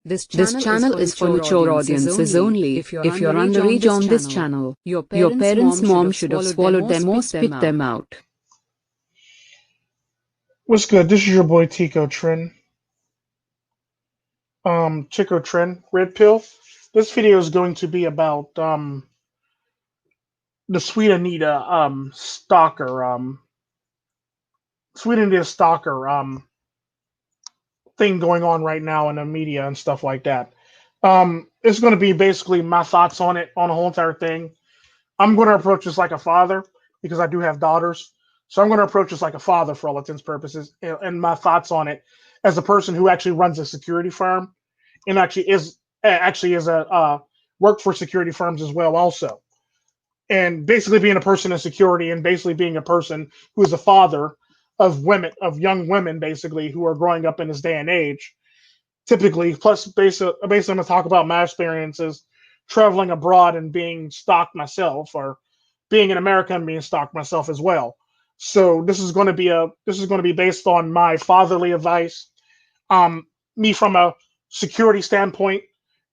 This channel is for mature audiences only. If you're underage on this channel, your parents' mom should have swallowed them or spit them out. What's good? This is your boy Tico Trin. Chico Trin, Red Pill. This video is going to be about the Sweet Anita stalker Sweet Anita stalker thing going on right now in the media and stuff like that. It's going to be basically my thoughts on it, on the whole entire thing. I'm going to approach this like a father because I do have daughters. So I'm going to approach this like a father for all intents and purposes, and my thoughts on it as a person who actually runs a security firm and actually is a work for security firms as well also. And basically being a person in security and basically being a person who is a father of women, of young women, basically, who are growing up in this day and age. Typically, plus basically I'm going to talk about my experiences traveling abroad and being stalked myself, or being in America and being stalked myself as well. So this is going to be based on my fatherly advice, me from a security standpoint,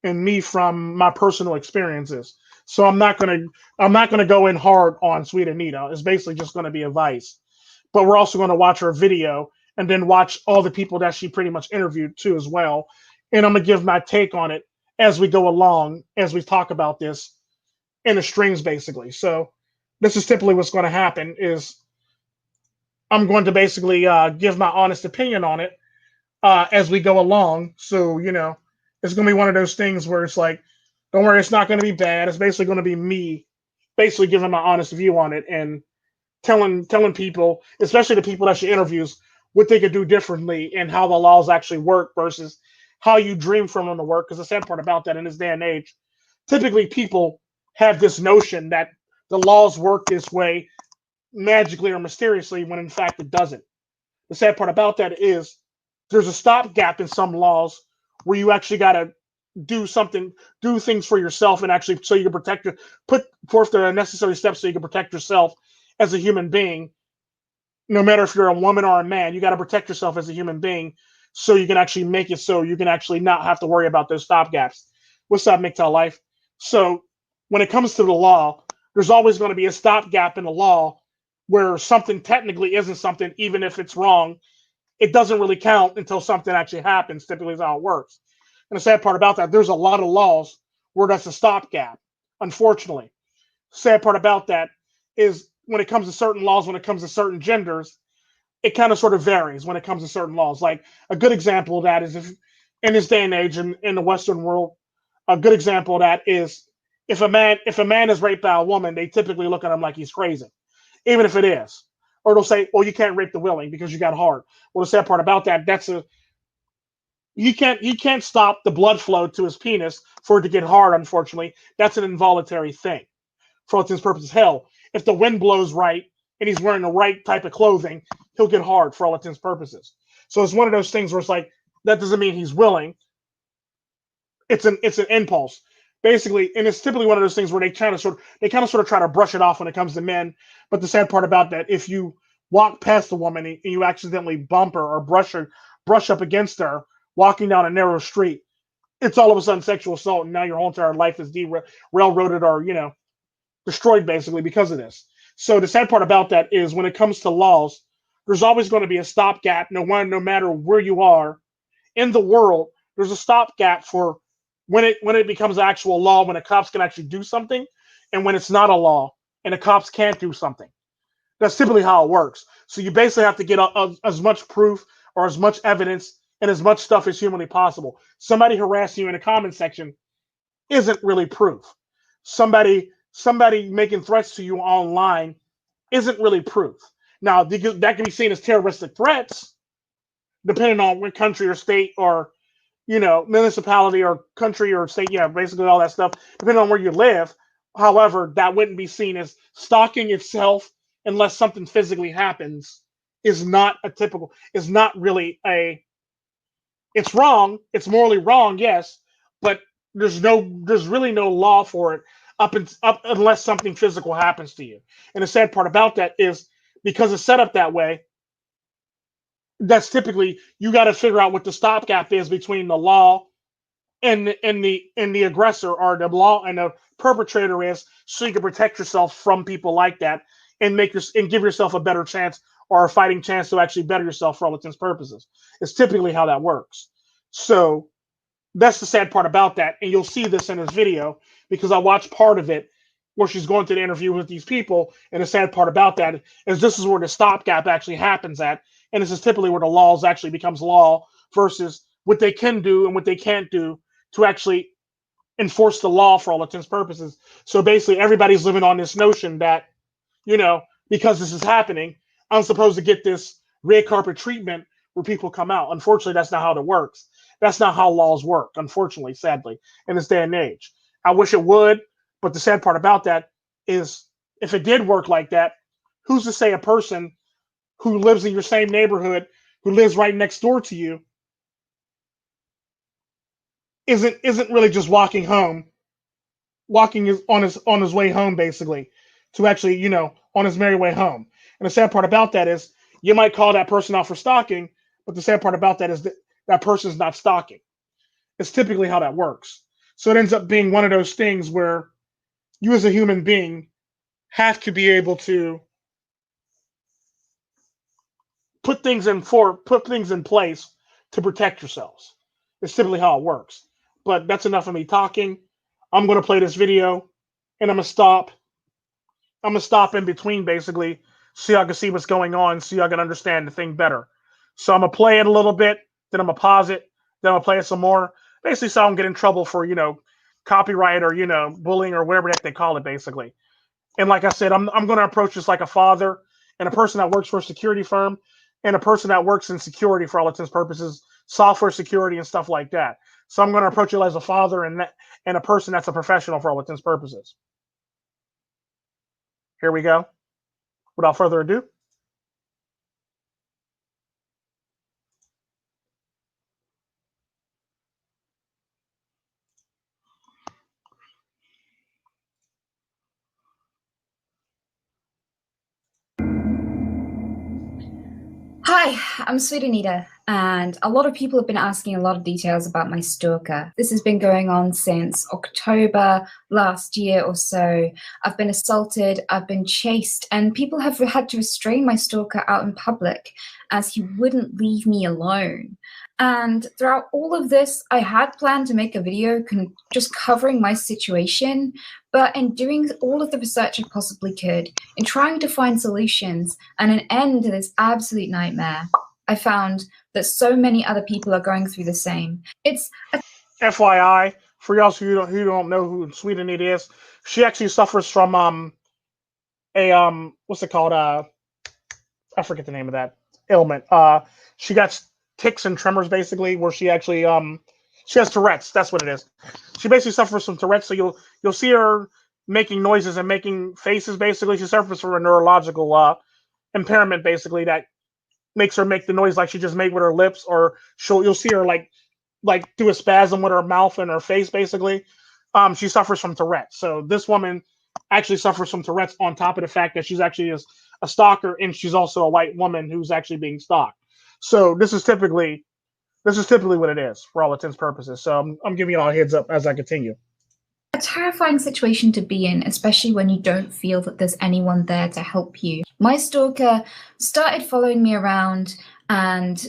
and me from my personal experiences. So I'm not gonna go in hard on Sweet Anita. It's basically just going to be advice. But we're also going to watch her video and then watch all the people that she pretty much interviewed too as well. And I'm gonna give my take on it as we go along, as we talk about this in the strings, basically. So this is typically what's going to happen is I'm going to basically give my honest opinion on it as we go along. So, it's going to be one of those things where it's like, don't worry, it's not going to be bad. It's basically going to be me basically giving my honest view on it and telling people, especially the people that she interviews, what they could do differently and how the laws actually work versus how you dream from them to work. Because the sad part about that in this day and age, typically people have this notion that the laws work this way magically or mysteriously when in fact it doesn't. The sad part about that is there's a stopgap in some laws where you actually got to do something, do things for yourself, and actually so you can put forth the necessary steps so you can protect yourself as a human being. No matter if you're a woman or a man, you got to protect yourself as a human being so you can actually make it so you can actually not have to worry about those stopgaps. What's up, MGTOW Life? So when it comes to the law, there's always going to be a stopgap in the law where something technically isn't something, even if it's wrong, it doesn't really count until something actually happens. Typically is how it works. And the sad part about that, there's a lot of laws where that's a stopgap, unfortunately. Sad part about that is when it comes to certain laws, when it comes to certain genders, it kind of sort of varies when it comes to certain laws. Like a good example of that is if in this day and age in the Western world, a good example of that is if a man is raped by a woman, they typically look at him like he's crazy, even if it is. Or they'll say, "Oh, you can't rape the willing because you got hard." Well, the sad part about that, you can't stop the blood flow to his penis for it to get hard. Unfortunately, that's an involuntary thing. For all intents and purposes, hell, if the wind blows right and he's wearing the right type of clothing, he'll get hard for all intents and purposes. So it's one of those things where it's like that doesn't mean he's willing. It's an impulse basically, and it's typically one of those things where they kind of sort of try to brush it off when it comes to men. But the sad part about that, if you walk past a woman and you accidentally bump her or brush up against her walking down a narrow street, it's all of a sudden sexual assault, and now your whole entire life is railroaded or destroyed basically because of this. So the sad part about that is when it comes to laws, there's always going to be a stopgap. No matter where you are in the world, there's a stopgap for when it becomes actual law, when the cops can actually do something, and when it's not a law and the cops can't do something. That's typically how it works. So you basically have to get as much proof or as much evidence and as much stuff as humanly possible. Somebody harassing you in a comment section isn't really proof. Somebody making threats to you online isn't really proof. Now that can be seen as terroristic threats, depending on what country or state or municipality or country or state, yeah, basically all that stuff, depending on where you live. However, that wouldn't be seen as stalking itself unless something physically happens. Is not really it's wrong. It's morally wrong, yes, but there's really no law for it up unless something physical happens to you. And the sad part about that is because it's set up that way, that's typically you got to figure out what the stopgap is between the law the aggressor or the law and the perpetrator is, so you can protect yourself from people like that and give yourself a better chance or a fighting chance to actually better yourself for all intents and purposes. It's typically how that works. So that's the sad part about that, and you'll see this in this video because I watched part of it where she's going to the interview with these people, and the sad part about that is this is where the stopgap actually happens at, and this is typically where the laws actually becomes law versus what they can do and what they can't do to actually enforce the law for all intents and purposes. So basically, everybody's living on this notion that, because this is happening, I'm supposed to get this red carpet treatment where people come out. Unfortunately, that's not how it works. That's not how laws work, unfortunately, sadly, in this day and age. I wish it would, but the sad part about that is if it did work like that, who's to say a person who lives in your same neighborhood, who lives right next door to you, isn't really just walking on his way home, basically, to actually, on his merry way home. And the sad part about that is you might call that person out for stalking, but the sad part about that is that person's not stalking. It's typically how that works. So it ends up being one of those things where you as a human being have to be able to put things in place to protect yourselves. It's typically how it works. But that's enough of me talking. I'm going to play this video, and I'm going to stop. I'm going to stop in between, basically, so y'all can see what's going on, so y'all can understand the thing better. So I'm going to play it a little bit, then I'm going to pause it, then I'm going to play it some more, basically so I don't get in trouble for, copyright or, bullying or whatever the heck they call it, basically. And like I said, I'm going to approach this like a father and a person that works for a security firm and a person that works in security for all intents and purposes, software security and stuff like that. So I'm going to approach it as a father and a person that's a professional for all intents and purposes. Here we go. Without further ado. Hi, I'm Sweet Anita, and a lot of people have been asking a lot of details about my stalker. This has been going on since October last year or so. I've been assaulted, I've been chased, and people have had to restrain my stalker out in public as he wouldn't leave me alone. And throughout all of this, I had planned to make a video just covering my situation, but in doing all of the research I possibly could, in trying to find solutions and an end to this absolute nightmare, I found that so many other people are going through the same. It's a FYI, for y'all who don't know who Sweet Anita is, she actually suffers from what's it called? I forget the name of that ailment. She got tics and tremors, basically, where she actually she has Tourette's. That's what it is. She basically suffers from Tourette's. So you'll see her making noises and making faces. Basically, she suffers from a neurological impairment, basically, that makes her make the noise like she just made with her lips, or you'll see her like do a spasm with her mouth and her face, basically. She suffers from Tourette's. So this woman actually suffers from Tourette's on top of the fact that she's actually a stalker, and she's also a white woman who's actually being stalked. So this is typically what it is for all intents and purposes. So I'm giving you all a heads up as I continue. a terrifying situation to be in, especially when you don't feel that there's anyone there to help you. My stalker started following me around and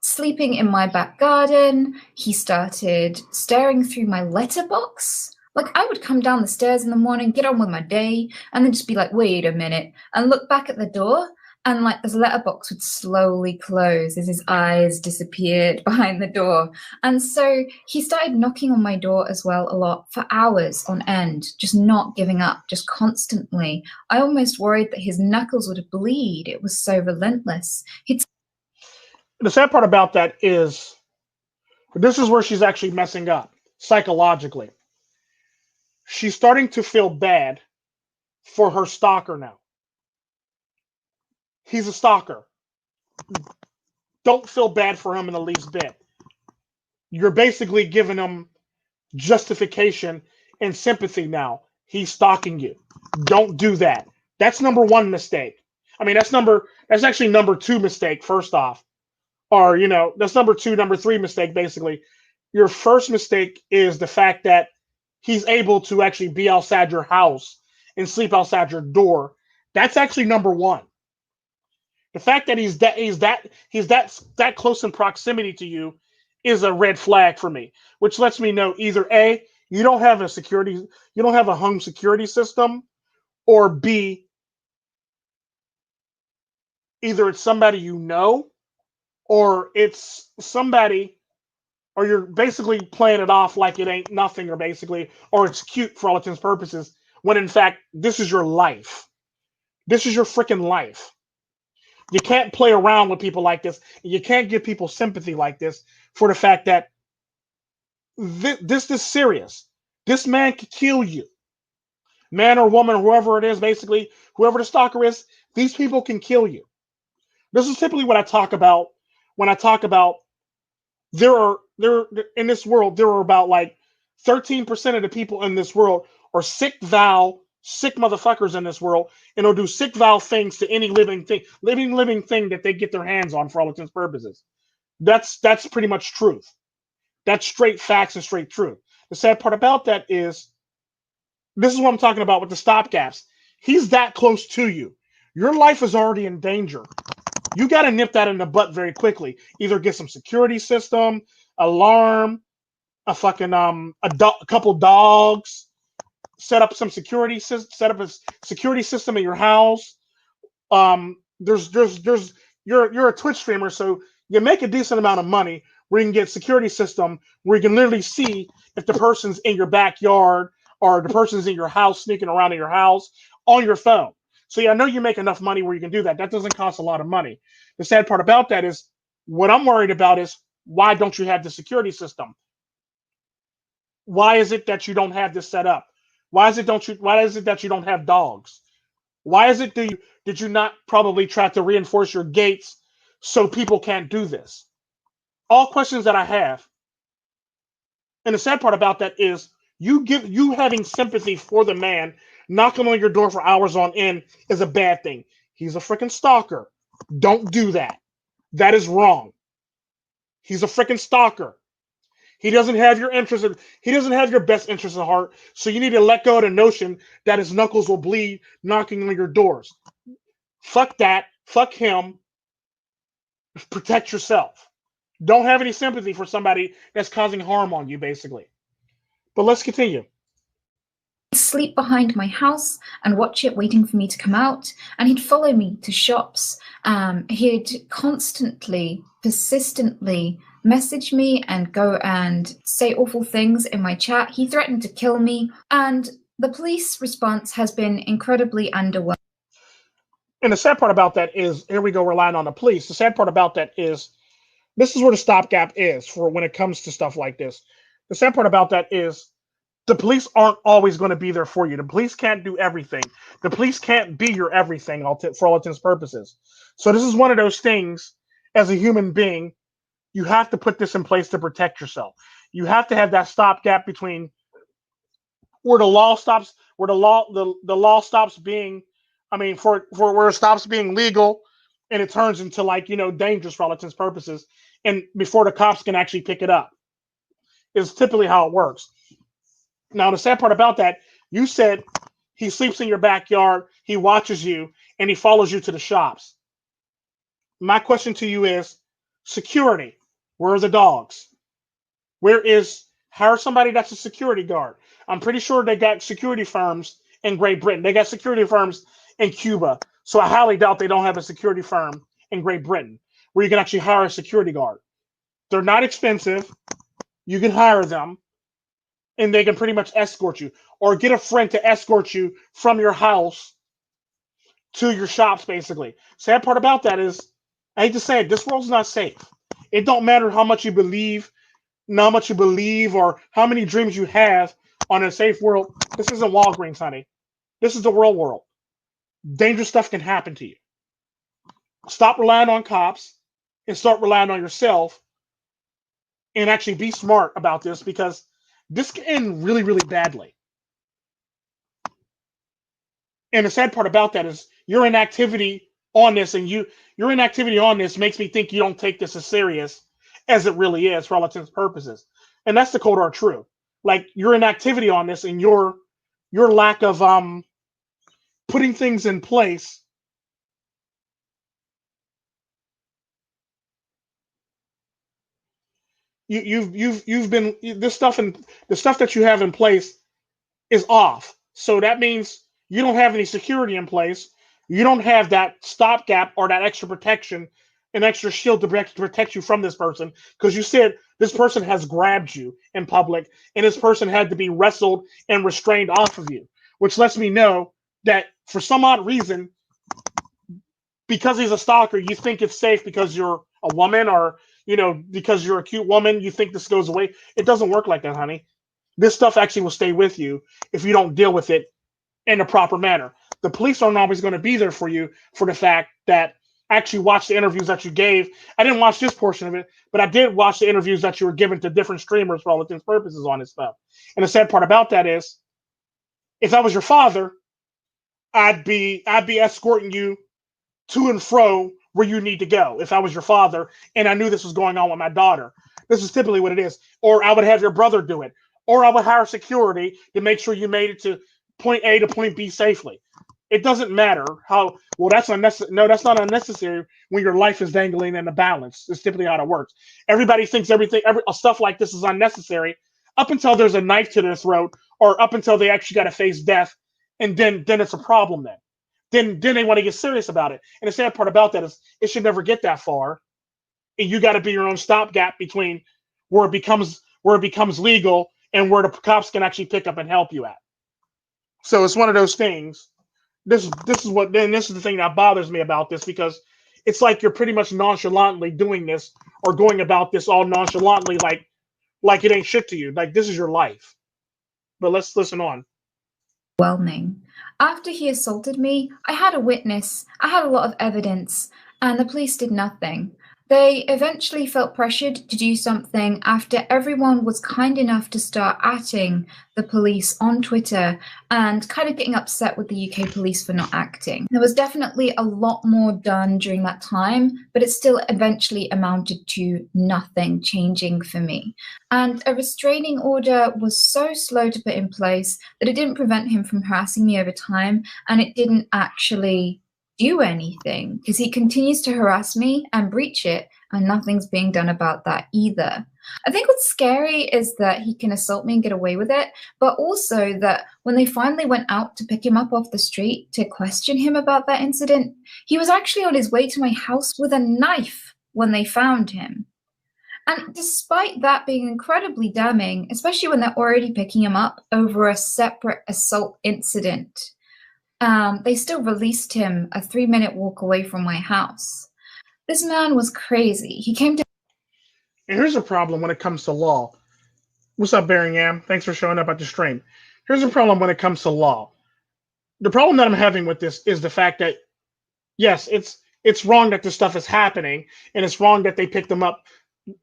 sleeping in my back garden. He started staring through my letterbox. Like, I would come down the stairs in the morning, get on with my day, and then just be like, wait a minute, and look back at the door, and like this letterbox would slowly close as his eyes disappeared behind the door. And so he started knocking on my door as well a lot for hours on end, just not giving up, just constantly. I almost worried that his knuckles would bleed. It was so relentless. The sad part about that is this is where she's actually messing up psychologically. She's starting to feel bad for her stalker now. He's a stalker. Don't feel bad for him in the least bit. You're basically giving him justification and sympathy now. He's stalking you. Don't do that. That's number one mistake. I mean, that's actually number two mistake, first off. Or, that's number two, number three mistake, basically. your first mistake is the fact that he's able to actually be outside your house and sleep outside your door. That's actually number one. The fact that he's that close in proximity to you is a red flag for me, which lets me know either A, you don't have a home security system, or B, either it's somebody you know, or it's somebody, or you're basically playing it off like it ain't nothing, or it's cute for all intents and purposes, when in fact, this is your life. This is your freaking life. You can't play around with people like this. You can't give people sympathy like this for the fact that this is serious. This man could kill you. Man or woman, whoever it is, basically, whoever the stalker is, these people can kill you. This is typically what I talk about when I talk about there in this world, there are about like 13% of the people in this world are sick motherfuckers in this world, and they'll do sick things to any living thing that they get their hands on for all intents and purposes. That's pretty much truth. That's straight facts and straight truth. The sad part about that is this is what I'm talking about with the stopgaps. He's that close to you. Your life is already in danger. You got to nip that in the butt very quickly. Either get some security system, alarm, a fucking a couple dogs, set up a security system in your house. There's you're a Twitch streamer, so you make a decent amount of money where you can get security system where you can literally see if the person's in your backyard or the person's in your house sneaking around in your house on your phone. So yeah, I know you make enough money where you can do that. That doesn't cost a lot of money. The sad part about that is what I'm worried about is why don't you have the security system? Why is it that you don't have this set up? Why is it that you don't have dogs? Why is it did you not probably try to reinforce your gates so people can't do this? All questions that I have. And the sad part about that is you having sympathy for the man knocking on your door for hours on end is a bad thing. He's a freaking stalker. Don't do that. That is wrong. He's a freaking stalker. He doesn't have your interest. He doesn't have your best interest at heart. So you need to let go of the notion that his knuckles will bleed knocking on your doors. Fuck that. Fuck him. Protect yourself. Don't have any sympathy for somebody that's causing harm on you, basically. But let's continue. He'd sleep behind my house and watch it, waiting for me to come out, and he'd follow me to shops. He'd constantly, persistently message me and go and say awful things in my chat. He threatened to kill me, and the police response has been incredibly underwhelming. And the sad part about that is, here we go relying on the police. The sad part about that is, this is where the stopgap is for when it comes to stuff like this. The sad part about that is the police aren't always going to be there for you. The police can't do everything. The police can't be your everything for all intents and purposes. So this is one of those things, as a human being, you have to put this in place to protect yourself. You have to have that stopgap between where the law stops, where the law stops being, for where it stops being legal and it turns into dangerous for all intents and purposes, and before the cops can actually pick it up. Is typically how it works. Now, the sad part about that, you said he sleeps in your backyard, he watches you, and he follows you to the shops. My question to you is, security. Where are the dogs? Hire somebody that's a security guard. I'm pretty sure they got security firms in Great Britain. They got security firms in Cuba. So I highly doubt they don't have a security firm in Great Britain where you can actually hire a security guard. They're not expensive. You can hire them, and they can pretty much escort you, or get a friend to escort you from your house to your shops, basically. Sad part about that is, I hate to say it, this world's not safe. It don't matter how much you believe, or how many dreams you have on a safe world. This isn't Walgreens, honey. This is the real world. Dangerous stuff can happen to you. Stop relying on cops and start relying on yourself, and actually be smart about this, because this can end really, really badly. And the sad part about that is your inactivity on this, makes me think you don't take this as serious as it really is for all intents and purposes. And that's the cold hard truth. Like your inactivity on this and your lack of putting things in place. You've been this stuff, and the stuff that you have in place is off. So that means you don't have any security in place. You don't have that stopgap or that extra protection, an extra shield to protect you from this person. Because you said this person has grabbed you in public and this person had to be wrestled and restrained off of you, which lets me know that for some odd reason, because he's a stalker, you think it's safe because you're a woman, or because you're a cute woman, you think this goes away. It doesn't work like that, honey. This stuff actually will stay with you if you don't deal with it in a proper manner. The police aren't always going to be there for you, for the fact that I actually watched the interviews that you gave. I didn't watch this portion of it, but I did watch the interviews that you were given to different streamers for all intents and purposes on this stuff. And the sad part about that is, if I was your father, I'd be escorting you to and fro where you need to go. If I was your father and I knew this was going on with my daughter, this is typically what it is. Or I would have your brother do it. Or I would hire security to make sure you made it to point A to point B safely. It doesn't matter how well that's unnecessary. No, that's not unnecessary when your life is dangling in the balance. It's typically how it works. Everybody thinks stuff like this is unnecessary up until there's a knife to their throat, or up until they actually got to face death, and then it's a problem. Then they want to get serious about it. And the sad part about that is it should never get that far. And you got to be your own stopgap between where it becomes legal and where the cops can actually pick up and help you at. So it's one of those things. This is the thing that bothers me about this, because it's like you're pretty much nonchalantly doing this, or going about this all nonchalantly, like it ain't shit to you. Like this is your life. But let's listen on. Overwhelming. After he assaulted me, I had a witness, I had a lot of evidence, and the police did nothing. They eventually felt pressured to do something after everyone was kind enough to start atting the police on Twitter and kind of getting upset with the UK police for not acting. There was definitely a lot more done during that time, but it still eventually amounted to nothing changing for me. And a restraining order was so slow to put in place that it didn't prevent him from harassing me over time, and it didn't actually do anything, because he continues to harass me and breach it, and nothing's being done about that either. I think what's scary is that he can assault me and get away with it, but also that when they finally went out to pick him up off the street to question him about that incident, he was actually on his way to my house with a knife when they found him. And despite that being incredibly damning, especially when they're already picking him up over a separate assault incident, they still released him a 3-minute walk away from my house. This man was crazy. He came to. And here's a problem when it comes to law. What's up, Barringham? Thanks for showing up at the stream. Here's a problem when it comes to law. The problem that I'm having with this is the fact that, yes, it's wrong that this stuff is happening, and it's wrong that they picked him up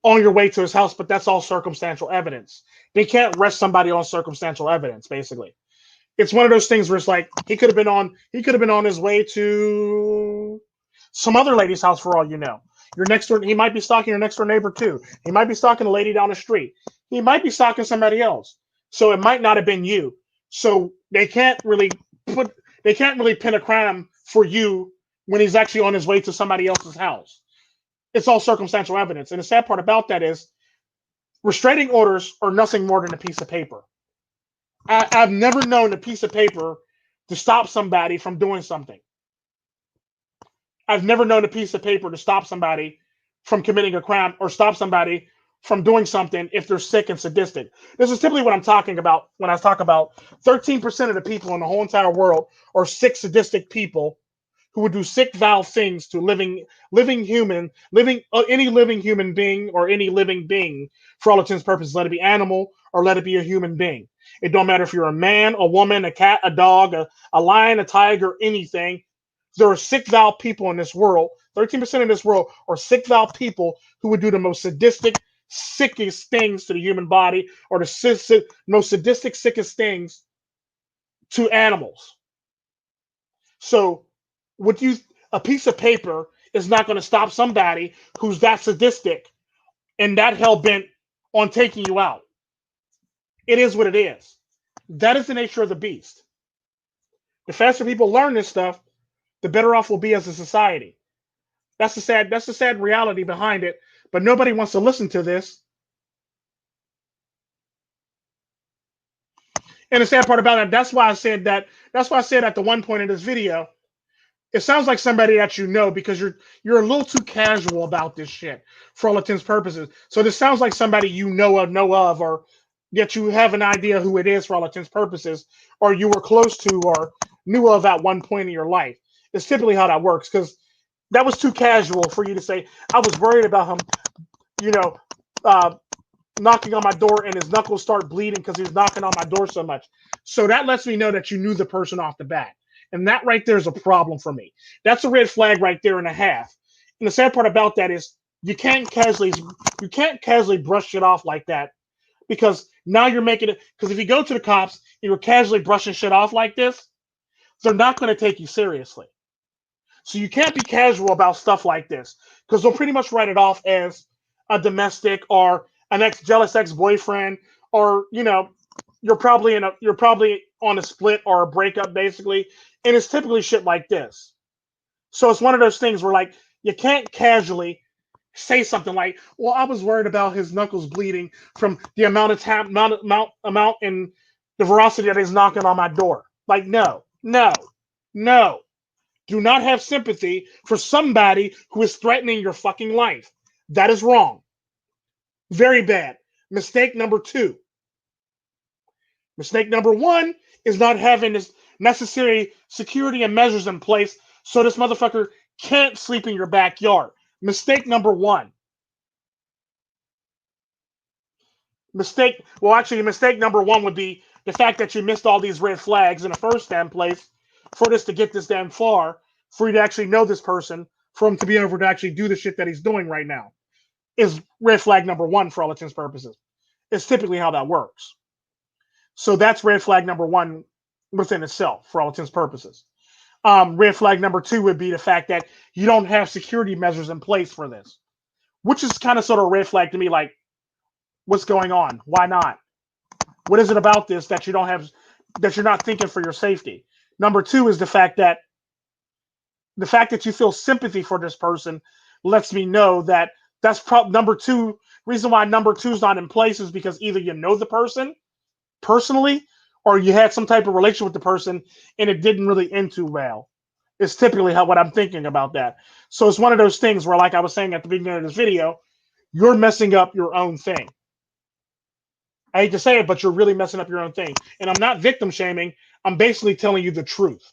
on your way to his house, but that's all circumstantial evidence. They can't arrest somebody on circumstantial evidence, basically. It's one of those things where it's like he could have been on his way to some other lady's house for all you know. Your next door, he might be stalking your next door neighbor too. He might be stalking a lady down the street. He might be stalking somebody else. So it might not have been you. So they can't really pin a crime for you when he's actually on his way to somebody else's house. It's all circumstantial evidence. And the sad part about that is restraining orders are nothing more than a piece of paper. I've never known a piece of paper to stop somebody from doing something. I've never known a piece of paper to stop somebody from committing a crime, or stop somebody from doing something if they're sick and sadistic. This is typically what I'm talking about when I talk about 13% of the people in the whole entire world are sick, sadistic people who would do sick, vile things to any living human being, or any living being, for all intents and purposes, let it be animal or let it be a human being. It don't matter if you're a man, a woman, a cat, a dog, a lion, a tiger, anything. There are sick, vile people in this world. 13% of this world are sick, vile people who would do the most sadistic, sickest things to the human body, or the most sadistic, sickest things to animals. So a piece of paper is not going to stop somebody who's that sadistic and that hell-bent on taking you out. It is what it is. That is the nature of the beast. The faster people learn this stuff, the better off we'll be as a society. That's the sad reality behind it. But nobody wants to listen to this. And the sad part about it, that's why I said at the one point in this video, it sounds like somebody that you know because you're a little too casual about this shit for all intents and purposes. So this sounds like somebody you know of, or yet you have an idea who it is for all intents and purposes, or you were close to or knew of at one point in your life. It's typically how that works, because that was too casual for you to say, I was worried about him, knocking on my door and his knuckles start bleeding because he was knocking on my door so much. So that lets me know that you knew the person off the bat. And that right there is a problem for me. That's a red flag right there and a half. And the sad part about that is you can't casually brush shit off like that, because now you're making it, because if you go to the cops and you're casually brushing shit off like this, they're not going to take you seriously. So you can't be casual about stuff like this, because they'll pretty much write it off as a domestic or an jealous ex-boyfriend, or you're probably on a split or a breakup basically, and it's typically shit like this. So it's one of those things where like you can't casually say something like, "Well, I was worried about his knuckles bleeding from the amount and the velocity that he's knocking on my door." Like, no. Do not have sympathy for somebody who is threatening your fucking life. That is wrong. Very bad. Mistake number 2. Mistake number 1 is not having this necessary security and measures in place so this motherfucker can't sleep in your backyard. Mistake number 1. Mistake number 1 would be the fact that you missed all these red flags in the first damn place for this to get this damn far, for you to actually know this person, for him to be able to actually do the shit that he's doing right now, is red flag number 1 for all intents and purposes. It's typically how that works. So that's red flag number 1 within itself for all intents and purposes. Red flag number 2 would be the fact that you don't have security measures in place for this, which is kind of sort of a red flag to me. Like, what's going on? Why not? What is it about this that you don't have, that you're not thinking for your safety? Number 2 is the fact that you feel sympathy for this person lets me know that that's number 2. Reason why number 2 is not in place is because either you know the person personally, or you had some type of relation with the person and it didn't really end too well. It's typically what I'm thinking about that. So it's one of those things where, like I was saying at the beginning of this video, you're messing up your own thing. I hate to say it, but you're really messing up your own thing. And I'm not victim shaming. I'm basically telling you the truth.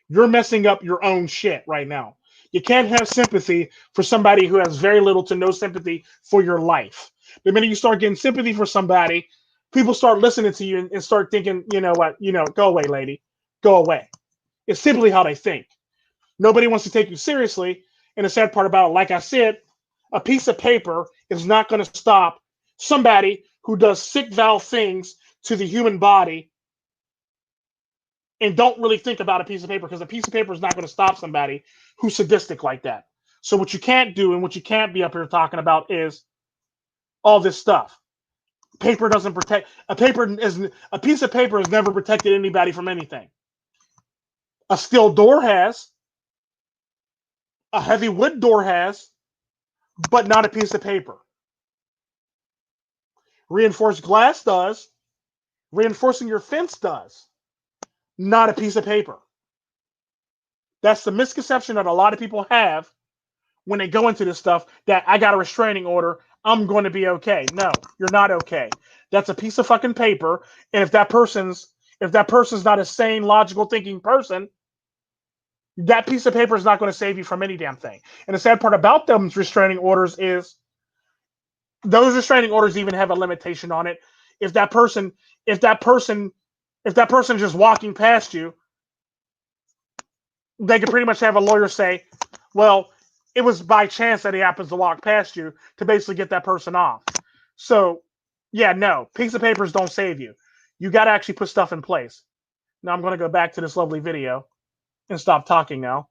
You're messing up your own shit right now. You can't have sympathy for somebody who has very little to no sympathy for your life. The minute you start getting sympathy for somebody, people start listening to you and start thinking, you know what, go away, lady. Go away. It's simply how they think. Nobody wants to take you seriously. And the sad part about it, like I said, a piece of paper is not going to stop somebody who does sick valve things to the human body and don't really think about a piece of paper, because a piece of paper is not going to stop somebody who's sadistic like that. So what you can't do and what you can't be up here talking about is all this stuff. Paper doesn't protect. A piece of paper has never protected anybody from anything. A steel door has. A heavy wood door has, but not a piece of paper. Reinforced glass does. Reinforcing your fence does. Not a piece of paper. That's the misconception that a lot of people have when they go into this stuff, that I got a restraining order, I'm going to be okay. No, you're not okay. That's a piece of fucking paper. And if that person's not a sane, logical thinking person, that piece of paper is not going to save you from any damn thing. And the sad part about those restraining orders is those restraining orders even have a limitation on it. If that person is just walking past you, they could pretty much have a lawyer say, well, it was by chance that he happens to walk past you, to basically get that person off. So, yeah, no, piece of papers don't save you. You got to actually put stuff in place. Now I'm going to go back to this lovely video and stop talking now.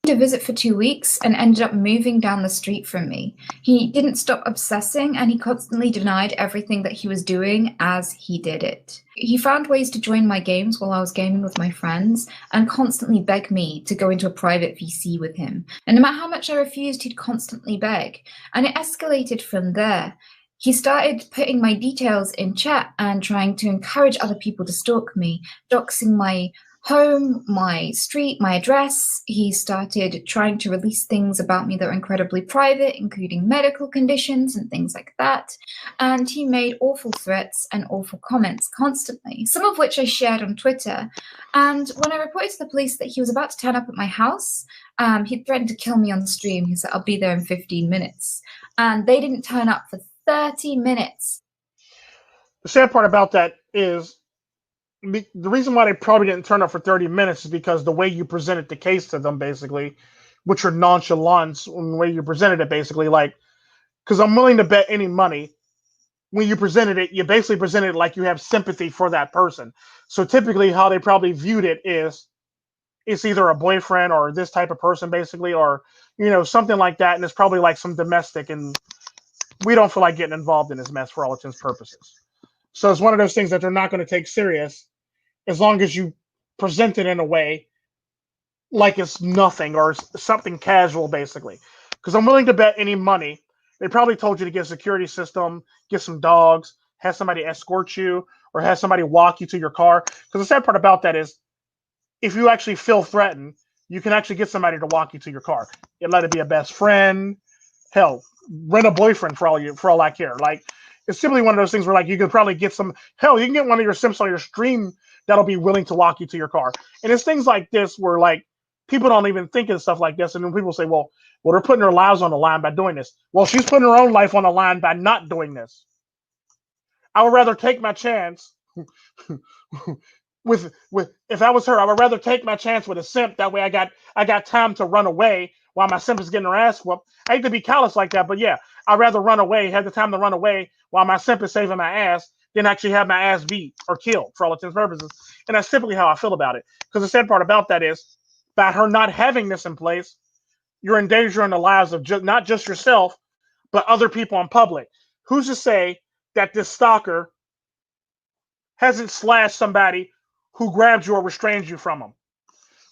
to visit for 2 weeks and ended up moving down the street from me. He didn't stop obsessing, and he constantly denied everything that he was doing as he did it. He found ways to join my games while I was gaming with my friends and constantly beg me to go into a private VC with him. And no matter how much I refused, he'd constantly beg. And it escalated from there. He started putting my details in chat and trying to encourage other people to stalk me, doxing my home, my street, my address. He started trying to release things about me that were incredibly private, including medical conditions and things like that. And he made awful threats and awful comments constantly, some of which I shared on Twitter. And when I reported to the police that he was about to turn up at my house, he threatened to kill me on the stream. He said, "I'll be there in 15 minutes. And they didn't turn up for 30 minutes. The sad part about that is the reason why they probably didn't turn up for 30 minutes is because the way you presented the case to them, basically, with your nonchalance, and the way you presented it, basically, like, because I'm willing to bet any money, when you presented it, you basically presented it like you have sympathy for that person. So typically how they probably viewed it is it's either a boyfriend or this type of person, basically, or, something like that, and it's probably like some domestic, and we don't feel like getting involved in this mess for all intents and purposes. So it's one of those things that they're not going to take serious as long as you present it in a way like it's nothing or something casual, basically. Because I'm willing to bet any money. They probably told you to get a security system, get some dogs, have somebody escort you, or have somebody walk you to your car. Because the sad part about that is if you actually feel threatened, you can actually get somebody to walk you to your car. You let it be a best friend. Hell, rent a boyfriend for all I care. Like, it's simply one of those things where, like, you could probably get some. Hell, you can get one of your simps on your stream that'll be willing to walk you to your car. And it's things like this where, like, people don't even think of stuff like this. And then people say, well, they're putting their lives on the line by doing this. Well, she's putting her own life on the line by not doing this. I would rather take my chance with if I was her, I would rather take my chance with a simp. That way I got time to run away while my simp is getting her ass whooped. I hate to be callous like that, but yeah, I'd rather run away, have the time to run away while my simp is saving my ass than actually have my ass beat or killed for all intents and purposes. And that's typically how I feel about it. Because the sad part about that is, by her not having this in place, you're endangering the lives of not just yourself, but other people in public. Who's to say that this stalker hasn't slashed somebody who grabbed you or restrained you from them?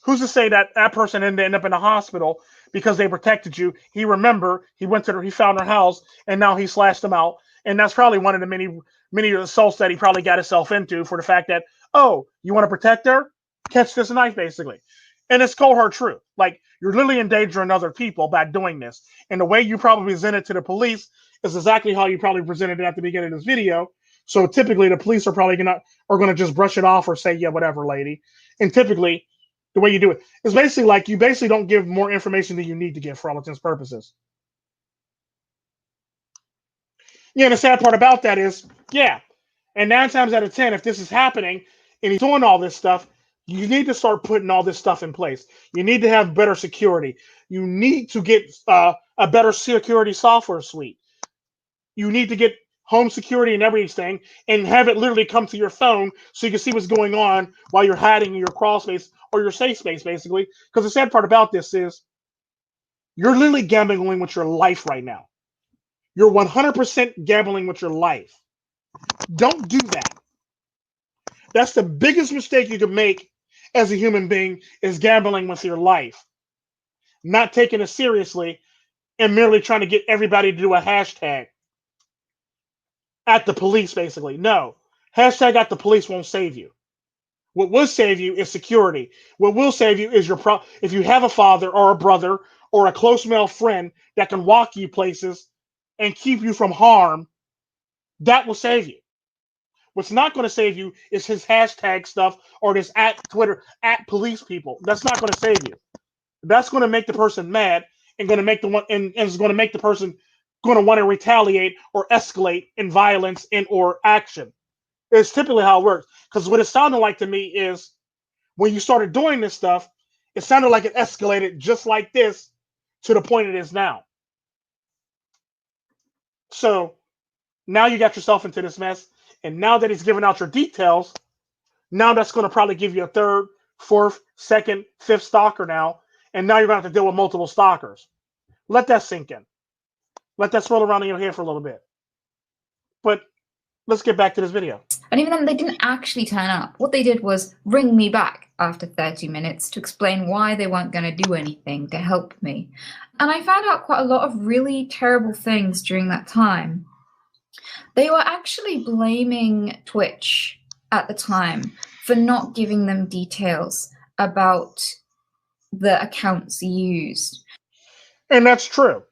Who's to say that that person didn't end up in the hospital because they protected you? He he found her house, and now he slashed them out. And that's probably one of the many assaults that he probably got himself into, for the fact that, oh, you want to protect her? Catch this knife, basically. And it's cold hard truth. Like, you're literally endangering other people by doing this. And the way you probably present it to the police is exactly how you probably presented it at the beginning of this video. So typically the police are probably gonna just brush it off or say, yeah, whatever, lady. And typically the way you do it is basically like you basically don't give more information than you need to give for all intents and purposes. Yeah, the sad part about that is, yeah, and 9 times out of 10, if this is happening and he's doing all this stuff, you need to start putting all this stuff in place. You need to have better security. You need to get a better security software suite. You need to get home security and everything, and have it literally come to your phone so you can see what's going on while you're hiding in your crawl space or your safe space, basically. Because the sad part about this is you're literally gambling with your life right now. You're 100% gambling with your life. Don't do that. That's the biggest mistake you can make as a human being, is gambling with your life. Not taking it seriously and merely trying to get everybody to do a hashtag at the police, basically. No. Hashtag at the police won't save you. What will save you is security. What will save you is if you have a father or a brother or a close male friend that can walk you places and keep you from harm, that will save you. What's not going to save you is his hashtag stuff or this at Twitter, at police people. That's not going to save you. That's going to make the person mad and going to make is going to make the person going to want to retaliate or escalate in violence or action. It's typically how it works. Because what it sounded like to me is, when you started doing this stuff, it sounded like it escalated just like this to the point it is now. So now you got yourself into this mess. And now that he's giving out your details, now that's going to probably give you a third, fourth, second, fifth stalker now. and now you're going to have to deal with multiple stalkers. Let that sink in. Let that swirl around in your head for a little bit. But let's get back to this video. And even then, they didn't actually turn up. What they did was ring me back after 30 minutes to explain why they weren't going to do anything to help me. And I found out quite a lot of really terrible things during that time. They were actually blaming Twitch at the time for not giving them details about the accounts used. And that's true.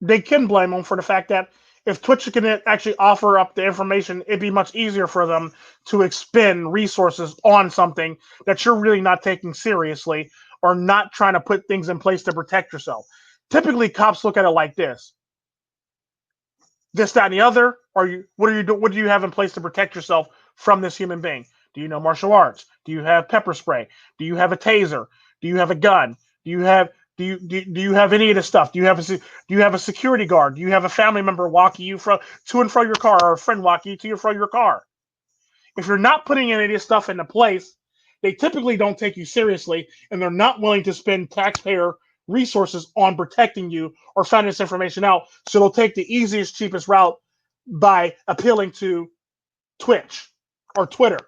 They can blame them for the fact that if Twitch can actually offer up the information, it'd be much easier for them to expend resources on something that you're really not taking seriously or not trying to put things in place to protect yourself. Typically, cops look at it like this: this, that, and the other. What do you have in place to protect yourself from this human being? Do you know martial arts? Do you have pepper spray? Do you have a taser? Do you have a gun? Do you have any of this stuff? Do you have a security guard? Do you have a family member walking you to and from your car, or a friend walking you to and from your car? If you're not putting any of this stuff into place, they typically don't take you seriously, and they're not willing to spend taxpayer resources on protecting you or finding this information out. So they'll take the easiest, cheapest route by appealing to Twitch or Twitter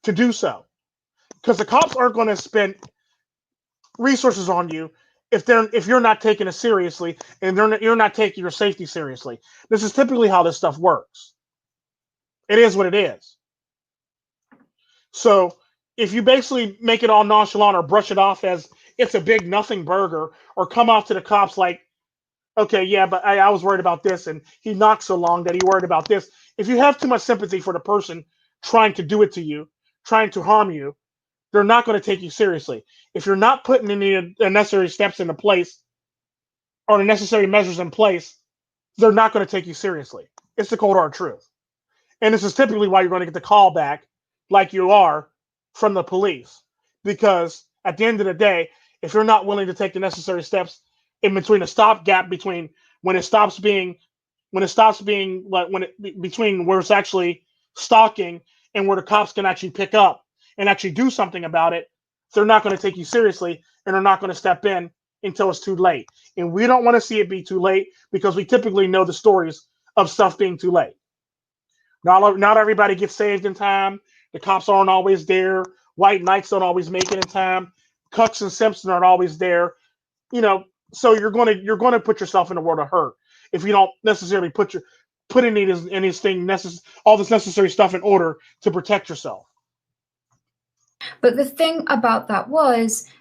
to do so. Because the cops aren't going to spend resources on you if you're not taking it seriously, and you're not taking your safety seriously. This is typically how this stuff works. It is what it is. So if you basically make it all nonchalant or brush it off as it's a big nothing burger, or come off to the cops like, okay, yeah, but I was worried about this, and he knocked so long that he worried about this. If you have too much sympathy for the person trying to do it to you, trying to harm you, they're not going to take you seriously. If you're not putting any necessary steps into place or the necessary measures in place, they're not going to take you seriously. It's the cold hard truth. And this is typically why you're going to get the call back like you are from the police. Because at the end of the day, if you're not willing to take the necessary steps in between a stopgap between between where it's actually stalking and where the cops can actually pick up and actually do something about it, they're not going to take you seriously, and they're not going to step in until it's too late. And we don't want to see it be too late, because we typically know the stories of stuff being too late. Not everybody gets saved in time. The cops aren't always there. White knights don't always make it in time. Cucks and simps aren't always there. So you're going to put yourself in a world of hurt if you don't necessarily put all this necessary stuff in order to protect yourself. But the thing about that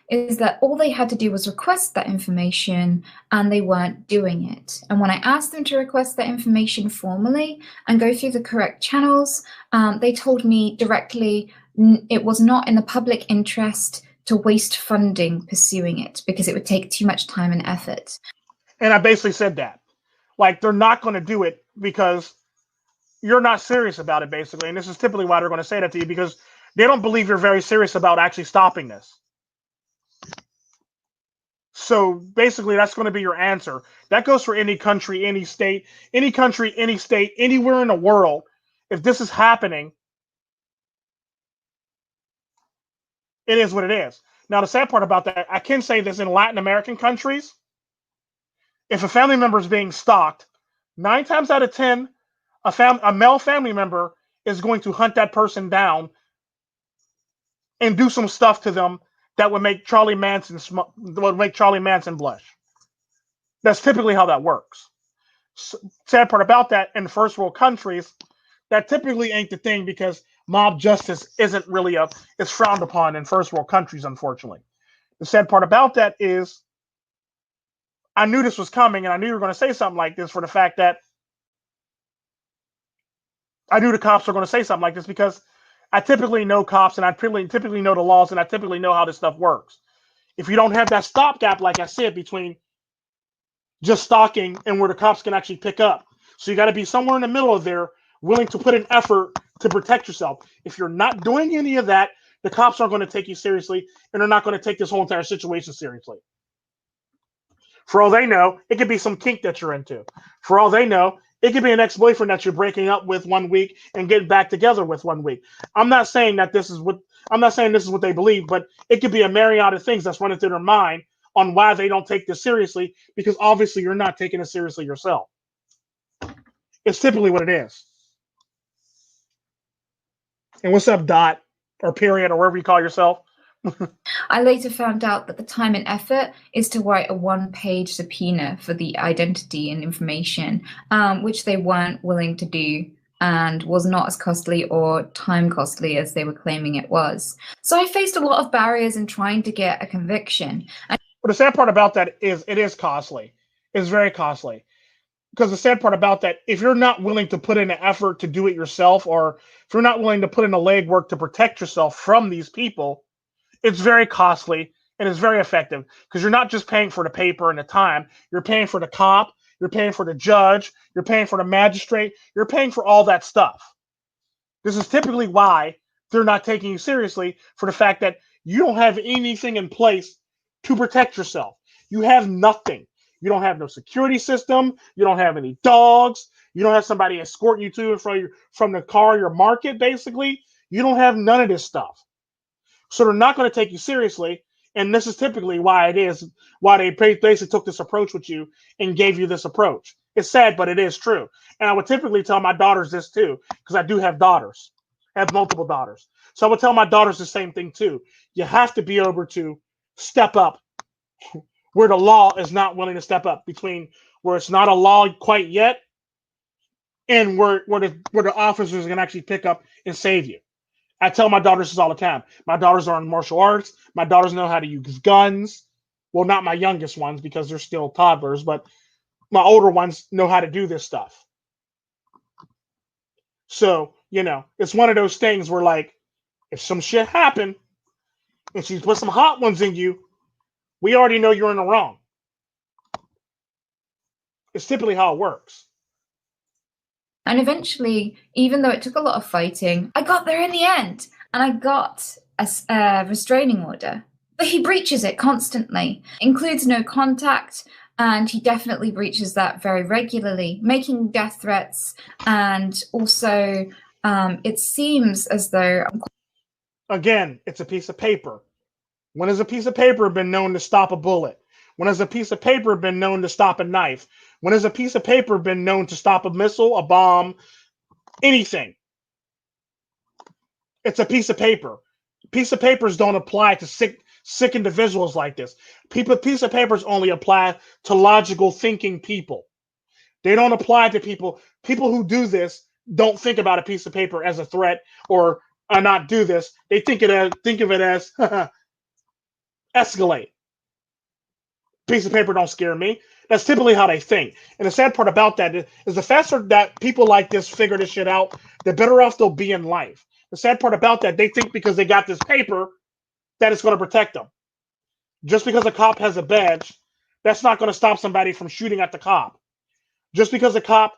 is that all they had to do was request that information, and they weren't doing it. And when I asked them to request that information formally and go through the correct channels, they told me directly it was not in the public interest to waste funding pursuing it, because it would take too much time and effort. And I basically said that. Like, they're not going to do it because you're not serious about it, basically. And this is typically why they're going to say that to you, because they don't believe you're very serious about actually stopping this. So basically, that's going to be your answer. That goes for any country, any state, anywhere in the world. If this is happening, it is what it is. Now, the sad part about that, I can say this: in Latin American countries, if a family member is being stalked, 9 times out of 10, a male family member is going to hunt that person down and do some stuff to them that would make Charlie Manson blush. That's typically how that works. Sad part about that, in first world countries, that typically ain't the thing, because mob justice isn't really it's frowned upon in first world countries, unfortunately. The sad part about that is I knew this was coming, and I knew you were going to say something like this, for the fact that I knew the cops were going to say something like this, because I typically know cops, and I typically know the laws, and I typically know how this stuff works. If you don't have that stopgap, like I said, between just stalking and where the cops can actually pick up. So you got to be somewhere in the middle of there, willing to put an effort to protect yourself. If you're not doing any of that, the cops aren't going to take you seriously, and they're not going to take this whole entire situation seriously. For all they know, it could be some kink that you're into. For all they know, it could be an ex-boyfriend that you're breaking up with 1 week and getting back together with 1 week. I'm not saying this is what they believe, but it could be a myriad of things that's running through their mind on why they don't take this seriously, because obviously you're not taking it seriously yourself. It's typically what it is. And what's up, Dot, or Period, or wherever you call yourself? I later found out that the time and effort is to write a one-page subpoena for the identity and information, which they weren't willing to do and was not as costly or time costly as they were claiming it was. So I faced a lot of barriers in trying to get a conviction. But the sad part about that is it is costly. It's very costly. Because the sad part about that, if you're not willing to put in an effort to do it yourself, or if you're not willing to put in the legwork to protect yourself from these people, it's very costly and it's very effective, because you're not just paying for the paper and the time. You're paying for the cop. You're paying for the judge. You're paying for the magistrate. You're paying for all that stuff. This is typically why they're not taking you seriously, for the fact that you don't have anything in place to protect yourself. You have nothing. You don't have no security system. You don't have any dogs. You don't have somebody escorting you to and from the car, your market, basically. You don't have none of this stuff. So they're not going to take you seriously. And this is typically why they basically took this approach with you and gave you this approach. It's sad, but it is true. And I would typically tell my daughters this too, because I do have daughters. I have multiple daughters. So I would tell my daughters the same thing too. You have to be able to step up where the law is not willing to step up, between where it's not a law quite yet and where the officers can actually pick up and save you. I tell my daughters this all the time. My daughters are in martial arts. My daughters know how to use guns. Well, not my youngest ones, because they're still toddlers, but my older ones know how to do this stuff. So, it's one of those things where, like, if some shit happened and she's put some hot ones in you, we already know you're in the wrong. It's typically how it works. And eventually, even though it took a lot of fighting, I got there in the end, and I got a restraining order. But he breaches it constantly, includes no contact, and he definitely breaches that very regularly, making death threats. And also, it seems as though... Again, it's a piece of paper. When has a piece of paper been known to stop a bullet? When has a piece of paper been known to stop a knife? When has a piece of paper been known to stop a missile, a bomb, anything? It's a piece of paper. Piece of papers don't apply to sick individuals like this. Piece of papers only apply to logical thinking people. They don't apply to people. People who do this don't think about a piece of paper as a threat or not do this. They think of it as escalate. Piece of paper don't scare me. That's typically how they think. And the sad part about that is the faster that people like this figure this shit out, the better off they'll be in life. The sad part about that, they think because they got this paper that it's going to protect them. Just because a cop has a badge, that's not going to stop somebody from shooting at the cop. Just because a cop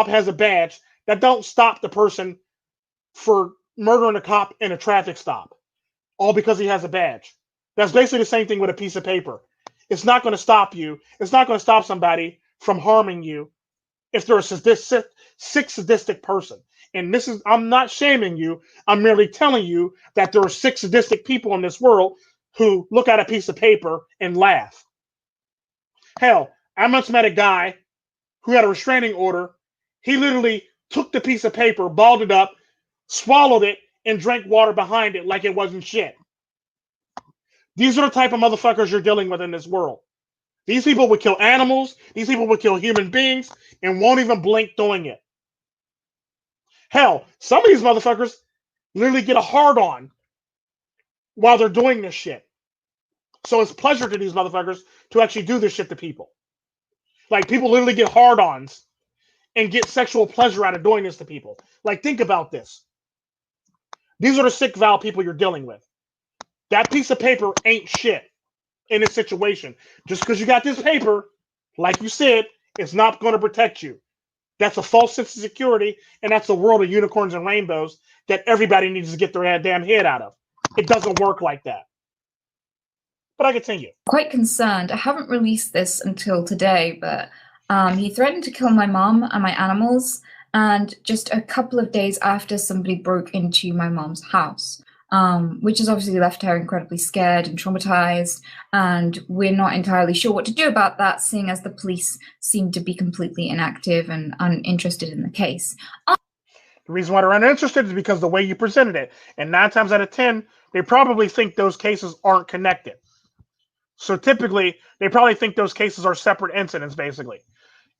has a badge, that don't stop the person for murdering a cop in a traffic stop. All because he has a badge. That's basically the same thing with a piece of paper. It's not going to stop you. It's not going to stop somebody from harming you if they're a sick, sadistic person. And I'm not shaming you. I'm merely telling you that there are sick, sadistic people in this world who look at a piece of paper and laugh. Hell, I once met a guy who had a restraining order. He literally took the piece of paper, balled it up, swallowed it, and drank water behind it like it wasn't shit. These are the type of motherfuckers you're dealing with in this world. These people would kill animals. These people would kill human beings and won't even blink doing it. Hell, some of these motherfuckers literally get a hard-on while they're doing this shit. So it's pleasure to these motherfuckers to actually do this shit to people. Like, people literally get hard-ons and get sexual pleasure out of doing this to people. Like, think about this. These are the sick Val people you're dealing with. That piece of paper ain't shit in this situation. Just because you got this paper, like you said, it's not going to protect you. That's a false sense of security, and that's a world of unicorns and rainbows that everybody needs to get their damn head out of. It doesn't work like that. But I continue. Quite concerned. I haven't released this until today, but he threatened to kill my mom and my animals, and just a couple of days after, somebody broke into my mom's house. which has obviously left her incredibly scared and traumatized. And we're not entirely sure what to do about that, seeing as the police seem to be completely inactive and uninterested in the case. The reason why they're uninterested is because the way you presented it. And 9 times out of 10, they probably think those cases aren't connected. So typically, they probably think those cases are separate incidents, basically.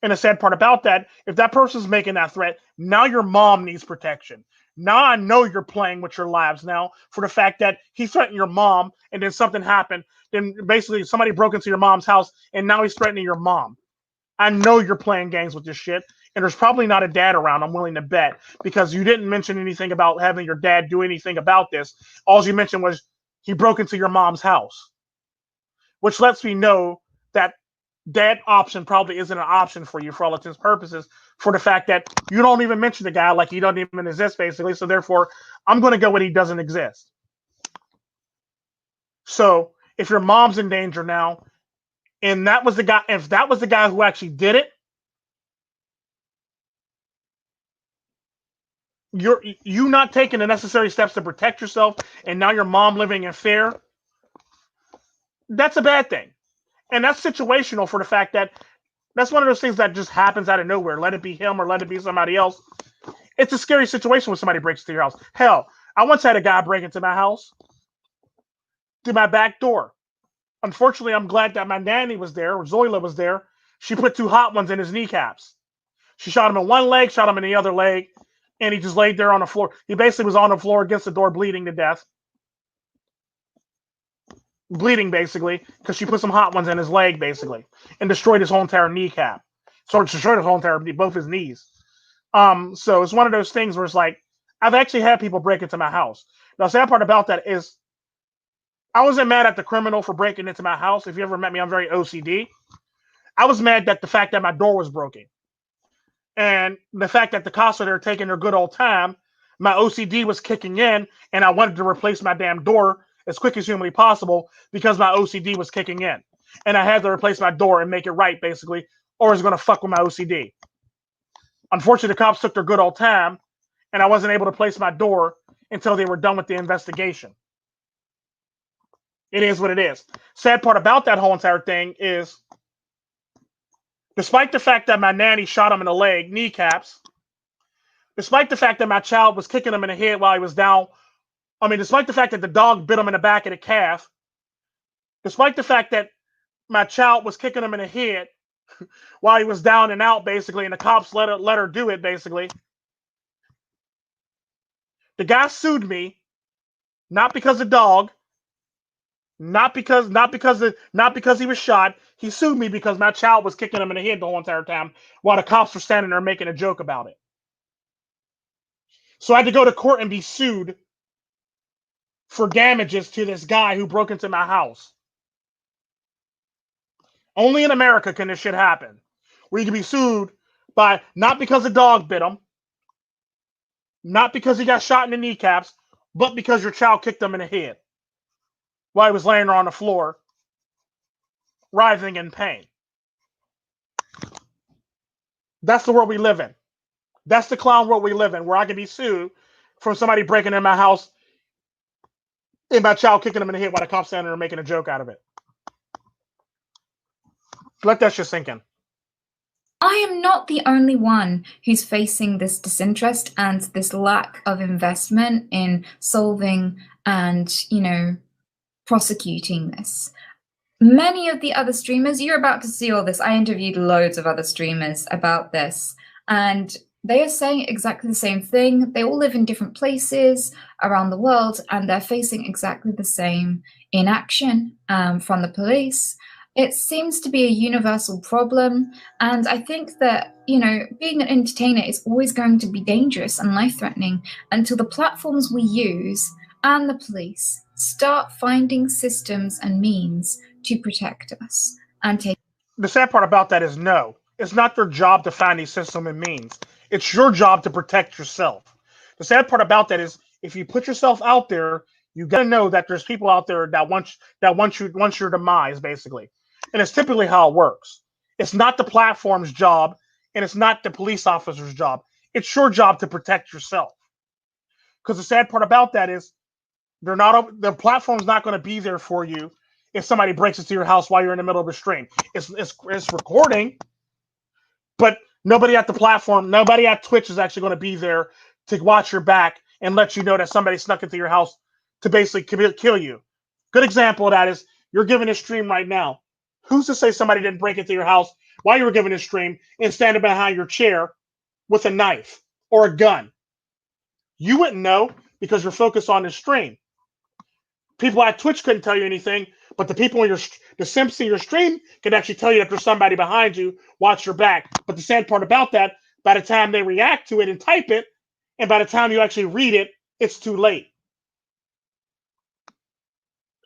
And the sad part about that, if that person's making that threat, now your mom needs protection. Now I know you're playing with your lives now for the fact that he threatened your mom and then something happened. Then basically somebody broke into your mom's house and now he's threatening your mom. I know you're playing games with this shit. And there's probably not a dad around, I'm willing to bet, because you didn't mention anything about having your dad do anything about this. All you mentioned was he broke into your mom's house, which lets me know that that option probably isn't an option for you for all intents and purposes, for the fact that you don't even mention the guy like he doesn't even exist, basically. So therefore, I'm going to go with he doesn't exist. So if your mom's in danger now, and that was the guy, if that was the guy who actually did it, you not taking the necessary steps to protect yourself, and now your mom living in fear, that's a bad thing. And that's situational for the fact that that's one of those things that just happens out of nowhere. Let it be him or let it be somebody else. It's a scary situation when somebody breaks into your house. Hell, I once had a guy break into my house through my back door. Unfortunately, I'm glad that my nanny was there, or Zoila was there. She put 2 hot ones in his kneecaps. She shot him in one leg, shot him in the other leg, and he just laid there on the floor. He basically was on the floor against the door, bleeding to death. Bleeding, basically, because she put some hot ones in his leg, basically, and destroyed his whole entire kneecap. So it destroyed his whole entire, both his knees. So it's one of those things where it's like, I've actually had people break into my house. Now, the sad part about that is I wasn't mad at the criminal for breaking into my house. If you ever met me, I'm very OCD. I was mad at the fact that my door was broken. And the fact that the cops were there taking their good old time, my OCD was kicking in, and I wanted to replace my damn door as quick as humanly possible because my OCD was kicking in. And I had to replace my door and make it right, basically, or it's going to fuck with my OCD. Unfortunately, the cops took their good old time, and I wasn't able to place my door until they were done with the investigation. It is what it is. Sad part about that whole entire thing is, despite the fact that my nanny shot him in the leg, kneecaps, despite the fact that my child was kicking him in the head while he was down, despite the fact that the dog bit him in the back of the calf, despite the fact that my child was kicking him in the head while he was down and out, basically, and the cops let her do it, basically. The guy sued me, not because the dog, not because he was shot. He sued me because my child was kicking him in the head the whole entire time while the cops were standing there making a joke about it. So I had to go to court and be sued for damages to this guy who broke into my house. Only in America can this shit happen, where you can be sued by, not because the dog bit him, not because he got shot in the kneecaps, but because your child kicked him in the head while he was laying there on the floor, writhing in pain. That's the world we live in. That's the clown world we live in, where I can be sued from somebody breaking in my house and my child kicking him in the head while the cops standing there making a joke out of it. Let that shit sink in. I am not the only one who's facing this disinterest and this lack of investment in solving and, prosecuting this. Many of the other streamers, you're about to see all this. I interviewed loads of other streamers about this, and they are saying exactly the same thing. They all live in different places around the world, and they're facing exactly the same inaction from the police. It seems to be a universal problem, and I think that, being an entertainer is always going to be dangerous and life-threatening until the platforms we use and the police start finding systems and means to protect us and take. The sad part about that is, no, it's not their job to find these systems and means. It's your job to protect yourself. The sad part about that is, if you put yourself out there, you got to know that there's people out there that want your demise, basically. And it's typically how it works. It's not the platform's job, and it's not the police officer's job. It's your job to protect yourself. Because the sad part about that is, The platform's not going to be there for you if somebody breaks into your house while you're in the middle of a stream. It's recording, but nobody at the platform, nobody at Twitch is actually going to be there to watch your back and let you know that somebody snuck into your house to basically kill you. Good example of that is you're giving a stream right now. Who's to say somebody didn't break into your house while you were giving a stream and standing behind your chair with a knife or a gun? You wouldn't know because you're focused on the stream. People at Twitch couldn't tell you anything, but the people in the simps in your stream could actually tell you that there's somebody behind you, watch your back. But the sad part about that, by the time they react to it and type it, and by the time you actually read it, it's too late.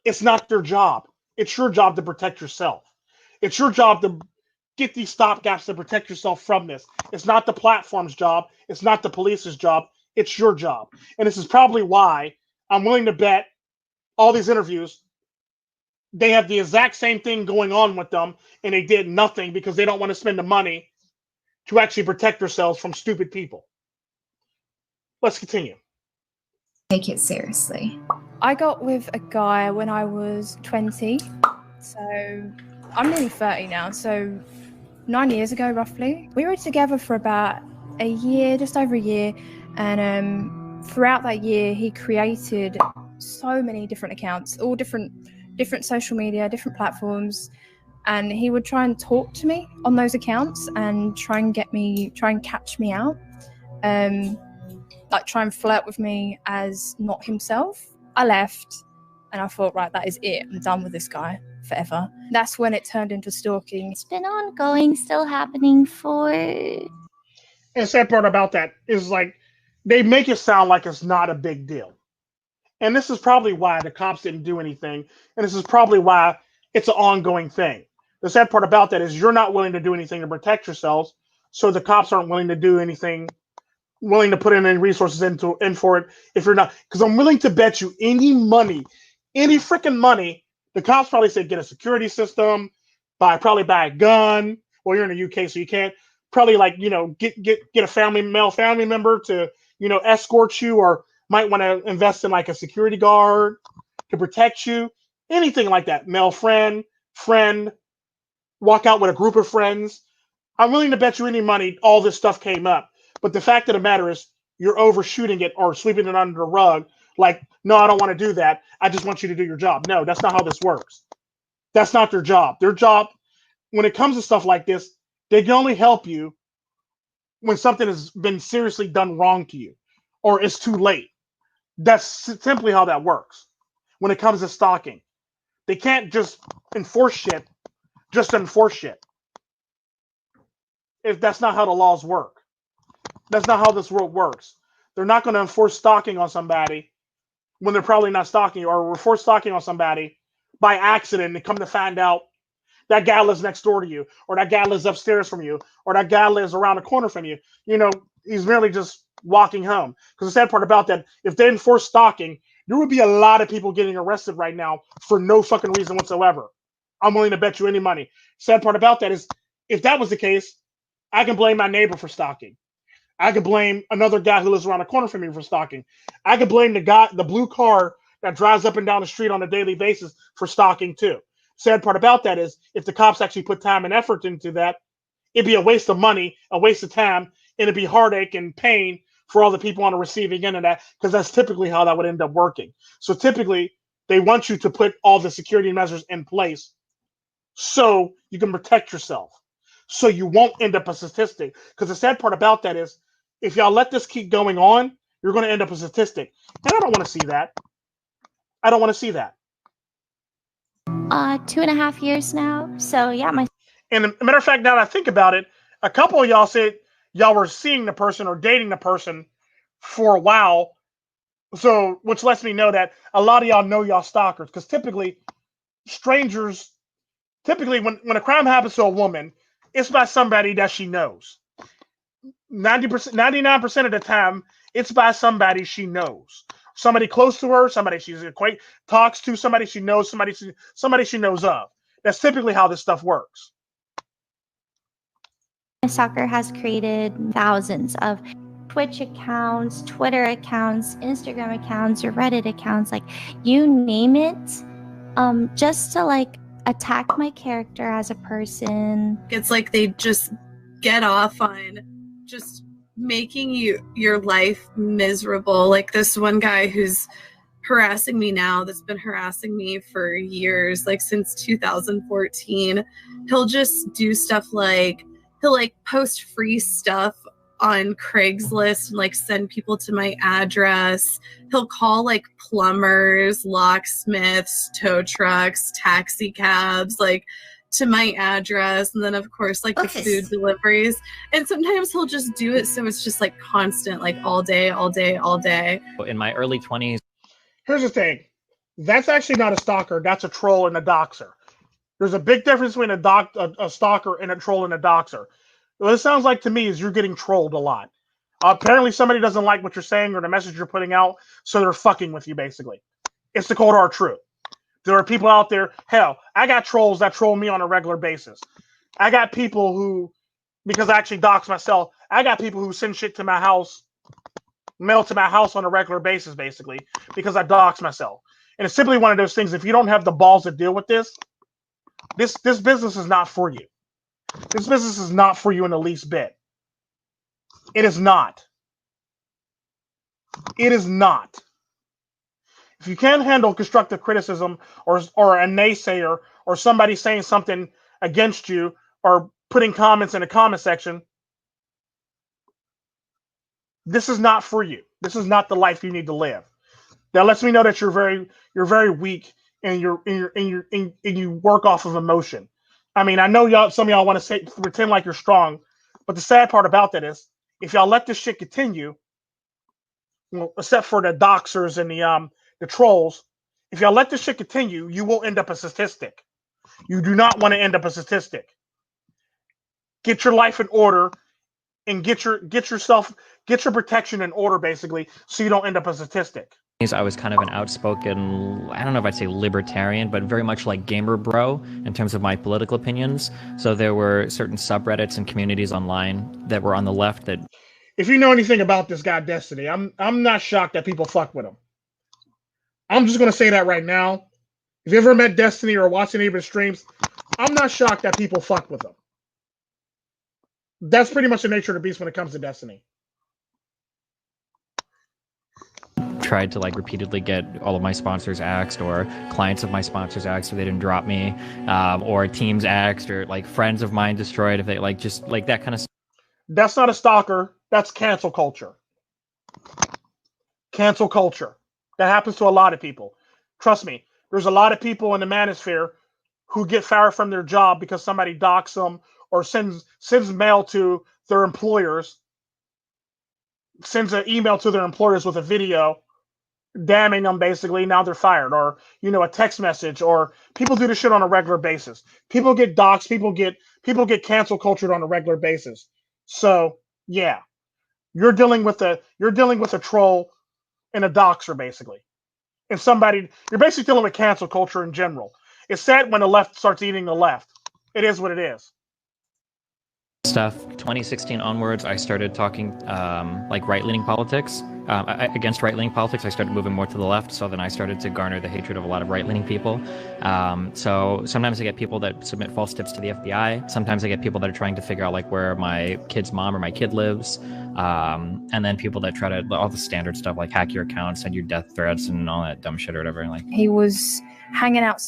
It's not their job. It's your job to protect yourself. It's your job to get these stopgaps to protect yourself from this. It's not the platform's job. It's not the police's job. It's your job. And this is probably why I'm willing to bet all these interviews, they have the exact same thing going on with them, and they did nothing because they don't want to spend the money to actually protect themselves from stupid people. Let's continue. Take it seriously. I got with a guy when I was 20, so I'm nearly 30 now, so 9 years ago roughly. We were together for about a year, just over a year, and throughout that year he created so many different accounts, all different social media, different platforms, and he would try and talk to me on those accounts and try and catch me out, like try and flirt with me as not himself. I left and I thought, right, that is it. I'm done with this guy forever. That's when it turned into stalking. It's been ongoing, still happening for... And the sad part about that is like they make it sound like it's not a big deal. And this is probably why the cops didn't do anything. And this is probably why it's an ongoing thing. The sad part about that is you're not willing to do anything to protect yourselves. So the cops aren't willing to do anything, willing to put in any resources in for it if you're not. Because I'm willing to bet you any freaking money, the cops probably said get a security system, probably buy a gun. Well, you're in the UK, so you can't. Probably like, get a male family member to, escort you, or might want to invest in like a security guard to protect you. Anything like that. Male friend, walk out with a group of friends. I'm willing to bet you any money all this stuff came up. But the fact of the matter is you're overshooting it or sweeping it under the rug. Like, no, I don't want to do that. I just want you to do your job. No, that's not how this works. That's not their job. Their job, when it comes to stuff like this, they can only help you when something has been seriously done wrong to you or it's too late. That's simply how that works when it comes to stalking. They can't just enforce shit just to enforce shit. If that's not how the laws work. That's not how this world works. They're not going to enforce stalking on somebody when they're probably not stalking you, or enforce stalking on somebody by accident and come to find out that guy lives next door to you, or that guy lives upstairs from you, or that guy lives around the corner from you. He's merely just walking home. Because the sad part about that, if they enforce stalking, there would be a lot of people getting arrested right now for no fucking reason whatsoever. I'm willing to bet you any money. Sad part about that is, if that was the case, I can blame my neighbor for stalking. I could blame another guy who lives around the corner from me for stalking. I could blame the blue car that drives up and down the street on a daily basis for stalking too. Sad part about that is, if the cops actually put time and effort into that, it'd be a waste of money, a waste of time, and it'd be heartache and pain for all the people on the receiving end of that, because that's typically how that would end up working. So typically, they want you to put all the security measures in place so you can protect yourself, so you won't end up a statistic. Because the sad part about that is, if y'all let this keep going on, you're going to end up a statistic. And I don't want to see that. I don't want to see that. 2.5 years now. So yeah, And a matter of fact, now that I think about it, a couple of y'all said y'all were seeing the person or dating the person for a while. So, which lets me know that a lot of y'all know y'all stalkers. Because typically, strangers, when a crime happens to a woman, it's by somebody that she knows. 90%, 99% of the time, it's by somebody she knows. Somebody close to her, somebody she's talks to, somebody she knows, somebody she knows of. That's typically how this stuff works. Stalker has created thousands of Twitch accounts, Twitter accounts, Instagram accounts, or Reddit accounts, like you name it, just to like attack my character as a person. It's like they just get off on just making your life miserable. Like this one guy who's harassing me now, that's been harassing me for years, like since 2014. He'll just do stuff like he'll like post free stuff on Craigslist and like send people to my address. He'll call like plumbers, locksmiths, tow trucks, taxi cabs, like to my address, and then of course like the food deliveries. And sometimes he'll just do it so it's just like constant, like all day. In my early 20s. Here's the thing. That's actually not a stalker. That's a troll and a doxer. There's a big difference between a stalker and a troll and a doxer. What it sounds like to me is you're getting trolled a lot. Apparently somebody doesn't like what you're saying or the message you're putting out, so they're fucking with you, basically. It's the cold hard truth. There are people out there, hell, I got trolls that troll me on a regular basis. I got people who, because I actually dox myself, I got people who send shit to my house, mail to my house on a regular basis, basically, because I dox myself. And it's simply one of those things, if you don't have the balls to deal with this business is not for you. This business is not for you in the least bit. It is not. It is not. If you can't handle constructive criticism or a naysayer or somebody saying something against you or putting comments in the comment section, this is not for you. This is not the life you need to live. That lets me know that you're very weak and you work off of emotion. I mean, I know some of y'all want to pretend like you're strong, but the sad part about that is if y'all let this shit continue, except for the doxers and the trolls, if y'all let this shit continue, you will end up a statistic. You do not want to end up a statistic. Get your life in order and get your protection in order, basically, so you don't end up a statistic. I was kind of an outspoken, I don't know if I'd say libertarian, but very much like gamer bro in terms of my political opinions. So there were certain subreddits and communities online that were on the left that... If you know anything about this guy Destiny, I'm not shocked that people fuck with him. I'm just going to say that right now. If you ever met Destiny or watched any of his streams, I'm not shocked that people fuck with him. That's pretty much the nature of the beast when it comes to Destiny. Tried to like repeatedly get all of my sponsors axed or clients of my sponsors axed so they didn't drop me, or teams axed or like friends of mine destroyed if they like just like that kind of stuff. That's not a stalker. That's cancel culture. Cancel culture. That happens to a lot of people. Trust me, there's a lot of people in the manosphere who get fired from their job because somebody doxes them or sends mail to their employers, sends an email to their employers with a video damning them, basically. Now they're fired, or a text message, or people do this shit on a regular basis. People get doxxed, people get cancel cultured on a regular basis. So yeah, you're dealing with a troll and a doxer, basically, and you're basically dealing with cancel culture in general. It's sad when the left starts eating the left. It is what it is. Stuff. 2016 onwards, I started talking like right-leaning politics. Against right-leaning politics, I started moving more to the left, so then I started to garner the hatred of a lot of right-leaning people. So sometimes I get people that submit false tips to the FBI. Sometimes I get people that are trying to figure out like where my kid's mom or my kid lives. And then people that try to, all the standard stuff like hack your account, send you death threats and all that dumb shit or whatever. Like He was hanging out.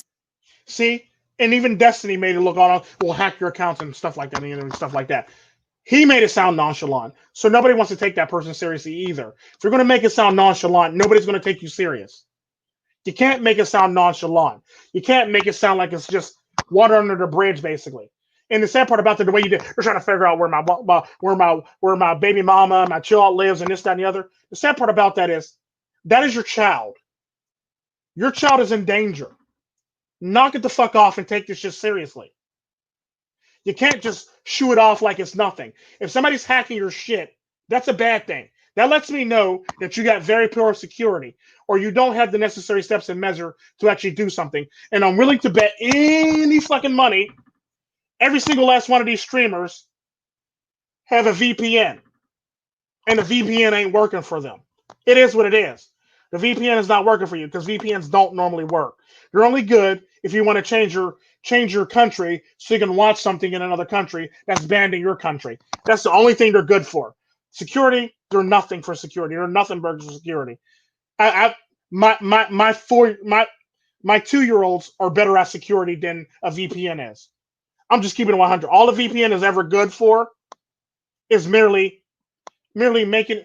See? And even Destiny made it look all, well, hack your accounts and stuff like that, and stuff like that. He made it sound nonchalant. So nobody wants to take that person seriously either. If you're going to make it sound nonchalant, nobody's going to take you serious. You can't make it sound nonchalant. You can't make it sound like it's just water under the bridge, basically. And the sad part about the way you did, you're trying to figure out where my baby mama, my child lives, and this, that, and the other. The sad part about that is your child. Your child is in danger. Knock it the fuck off and take this shit seriously. You can't just shoo it off like it's nothing. If somebody's hacking your shit, that's a bad thing. That lets me know that you got very poor security, or you don't have the necessary steps and measure to actually do something. And I'm willing to bet any fucking money, every single last one of these streamers have a VPN. and the VPN ain't working for them. It is what it is. The VPN is not working for you because VPNs don't normally work. You're only good if you want to change your country so you can watch something in another country that's banned in your country. That's the only thing they're good for. Security, they're nothing for security. They're nothing but for security. My 2-year-olds are better at security than a VPN is. I'm just keeping it 100. All the VPN is ever good for is merely making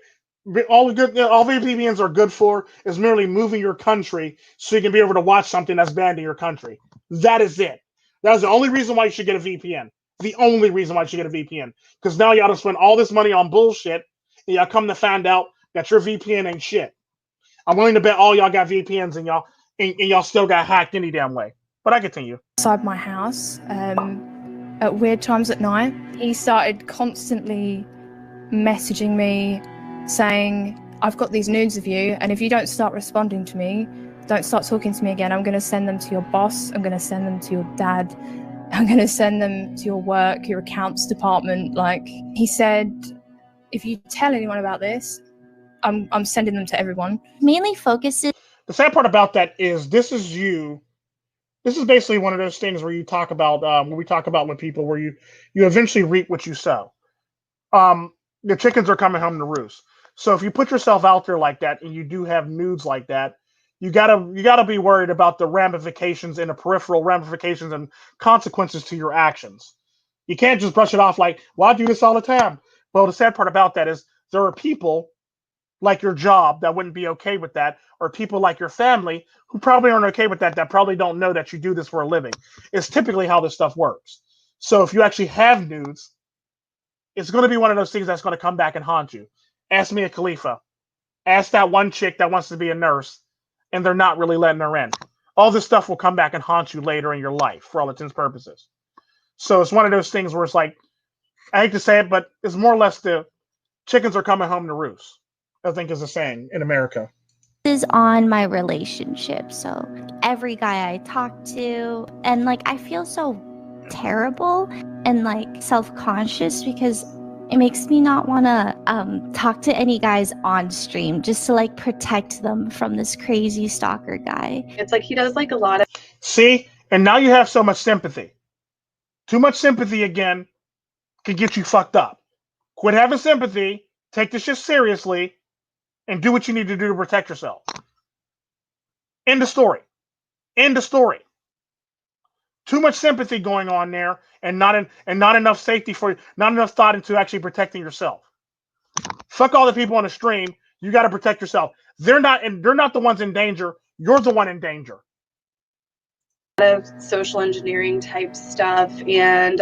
all VPNs are good for is merely moving your country so you can be able to watch something that's banned in your country. That is it. That is the only reason why you should get a VPN. The only reason why you should get a VPN. Because now y'all to spend all this money on bullshit and y'all come to find out that your VPN ain't shit. I'm willing to bet all y'all got VPNs and y'all still got hacked any damn way. But I continue. Outside my house, at weird times at night, he started constantly messaging me saying, I've got these nudes of you, and if you don't start responding to me, don't start talking to me again, I'm going to send them to your boss, I'm going to send them to your dad, I'm going to send them to your work, your accounts department. Like, he said, if you tell anyone about this, I'm sending them to everyone. Mainly focuses. The sad part about that is this is basically one of those things where you talk about when we talk about when people where you eventually reap what you sow. The chickens are coming home to roost. So if you put yourself out there like that and you do have nudes like that, you gotta be worried about the ramifications and the peripheral ramifications and consequences to your actions. You can't just brush it off like, well, I do this all the time. Well, the sad part about that is there are people like your job that wouldn't be okay with that, or people like your family who probably aren't okay with that probably don't know that you do this for a living. It's typically how this stuff works. So if you actually have nudes, it's going to be one of those things that's going to come back and haunt you. Ask Mia Khalifa. Ask that one chick that wants to be a nurse, and they're not really letting her in. All this stuff will come back and haunt you later in your life, for all intents and purposes. So it's one of those things where it's like, I hate to say it, but it's more or less the chickens are coming home to roost, I think is a saying in America. Is on my relationship. So every guy I talk to, and like I feel so terrible and like self-conscious because it makes me not want to talk to any guys on stream just to like protect them from this crazy stalker guy. It's like he does like a lot of. See, and now you have so much sympathy. Too much sympathy again can get you fucked up. Quit having sympathy, take this shit seriously, and do what you need to do to protect yourself. End of story. End of story. Too much sympathy going on there, and not enough safety for you, not enough thought into actually protecting yourself. Fuck all the people on the stream. You got to protect yourself. They're not the ones in danger. You're the one in danger. Of social engineering type stuff and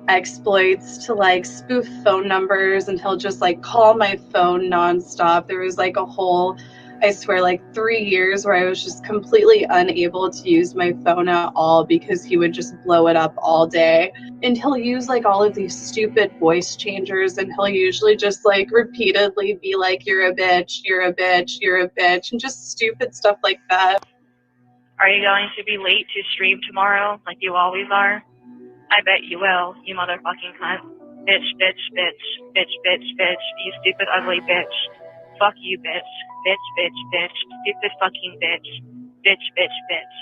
exploits to like spoof phone numbers, and he'll just like call my phone nonstop. There was like a whole, I swear, like 3 years where I was just completely unable to use my phone at all because he would just blow it up all day. And he'll use like all of these stupid voice changers, and he'll usually just like repeatedly be like, you're a bitch, you're a bitch, you're a bitch, and just stupid stuff like that. Are you going to be late to stream tomorrow like you always are? I bet you will, you motherfucking cunt. Bitch, bitch, bitch, bitch, bitch, bitch, you stupid ugly bitch. Fuck you, bitch. Bitch, bitch, bitch, stupid fucking bitch. Bitch, bitch, bitch.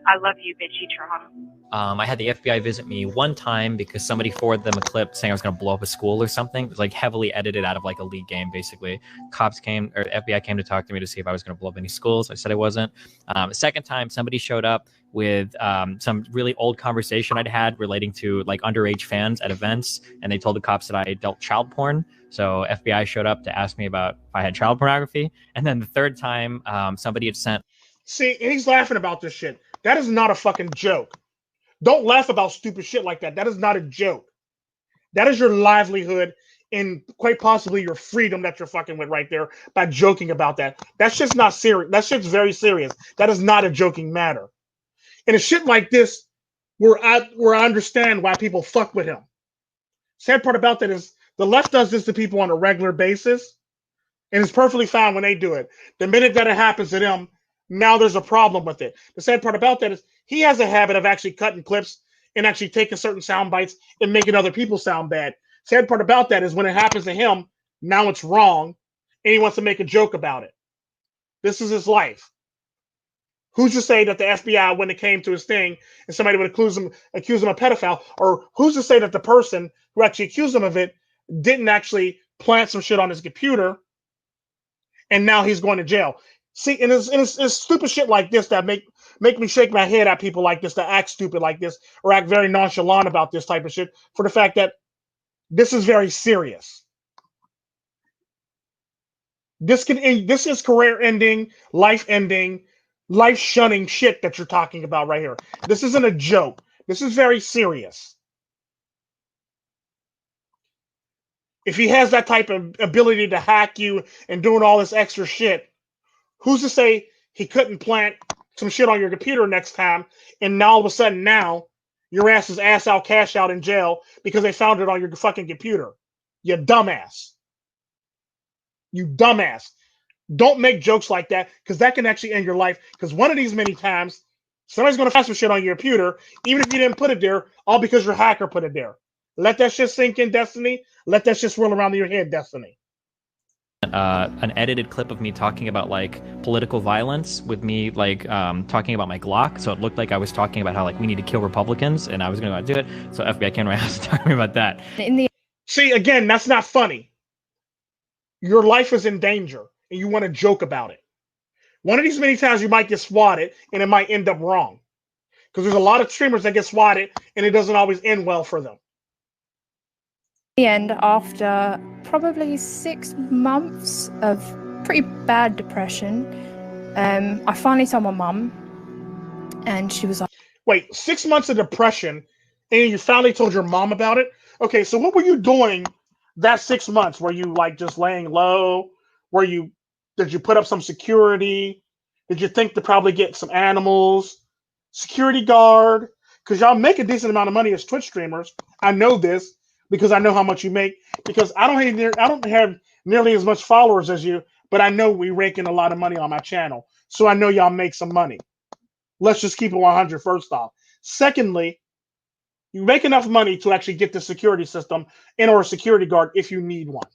I love you, bitchy Tron. I had the FBI visit me one time because somebody forwarded them a clip saying I was going to blow up a school or something. It was like heavily edited out of like a league game, basically. Cops came, or FBI came to talk to me to see if I was going to blow up any schools. I said I wasn't. The second time, somebody showed up with some really old conversation I'd had relating to like underage fans at events, and they told the cops that I dealt child porn. So FBI showed up to ask me about if I had child pornography. And then the third time, somebody had sent. See, and he's laughing about this shit. That is not a fucking joke. Don't laugh about stupid shit like that. That is not a joke. That is your livelihood and quite possibly your freedom that you're fucking with right there by joking about that. That shit's not serious. That shit's very serious. That is not a joking matter. And a shit like this, where I understand why people fuck with him. Sad part about that is the left does this to people on a regular basis, and it's perfectly fine when they do it. The minute that it happens to them, now there's a problem with it. The sad part about that is he has a habit of actually cutting clips and actually taking certain sound bites and making other people sound bad. Sad part about that is when it happens to him, Now it's wrong, and he wants to make a joke about it. This is his life. Who's to say that the FBI, when it came to his thing, and somebody would accuse him of pedophile, or who's to say that the person who actually accused him of it didn't actually plant some shit on his computer, and now he's going to jail? See, and it's stupid shit like this that make me shake my head at people like this that act stupid like this or act very nonchalant about this type of shit, for the fact that this is very serious. This is career ending, life ending, life shunning shit that you're talking about right here. This isn't a joke. This is very serious. If he has that type of ability to hack you and doing all this extra shit, who's to say he couldn't plant some shit on your computer next time, and now all of a sudden now your ass is ass out, cash out in jail because they found it on your fucking computer? You dumbass. You dumbass. Don't make jokes like that, because that can actually end your life. Because one of these many times, somebody's going to find some shit on your computer, even if you didn't put it there, all because your hacker put it there. Let that shit sink in, Destiny. Let that shit swirl around in your head, Destiny. An edited clip of me talking about like political violence with me like talking about my Glock, so it looked like I was talking about how like we need to kill Republicans and I was going to do it. So FBI came around to talk to me about that. See, again, that's not funny. Your life is in danger and you want to joke about it. One of these many times you might get swatted and it might end up wrong, because there's a lot of streamers that get swatted and it doesn't always end well for them. The end, after probably 6 months of pretty bad depression, I finally told my mum, and she was like, wait, 6 months of depression and you finally told your mom about it? Okay, so what were you doing that 6 months? Were you like just laying low? Did you put up some security? Did you think to probably get some animals, security guard? Because y'all make a decent amount of money as Twitch streamers. I know this because I know how much you make. Because I don't have nearly as much followers as you, but I know we rake in a lot of money on my channel. So I know y'all make some money. Let's just keep it 100 first off. Secondly, you make enough money to actually get the security system and or a security guard if you need one.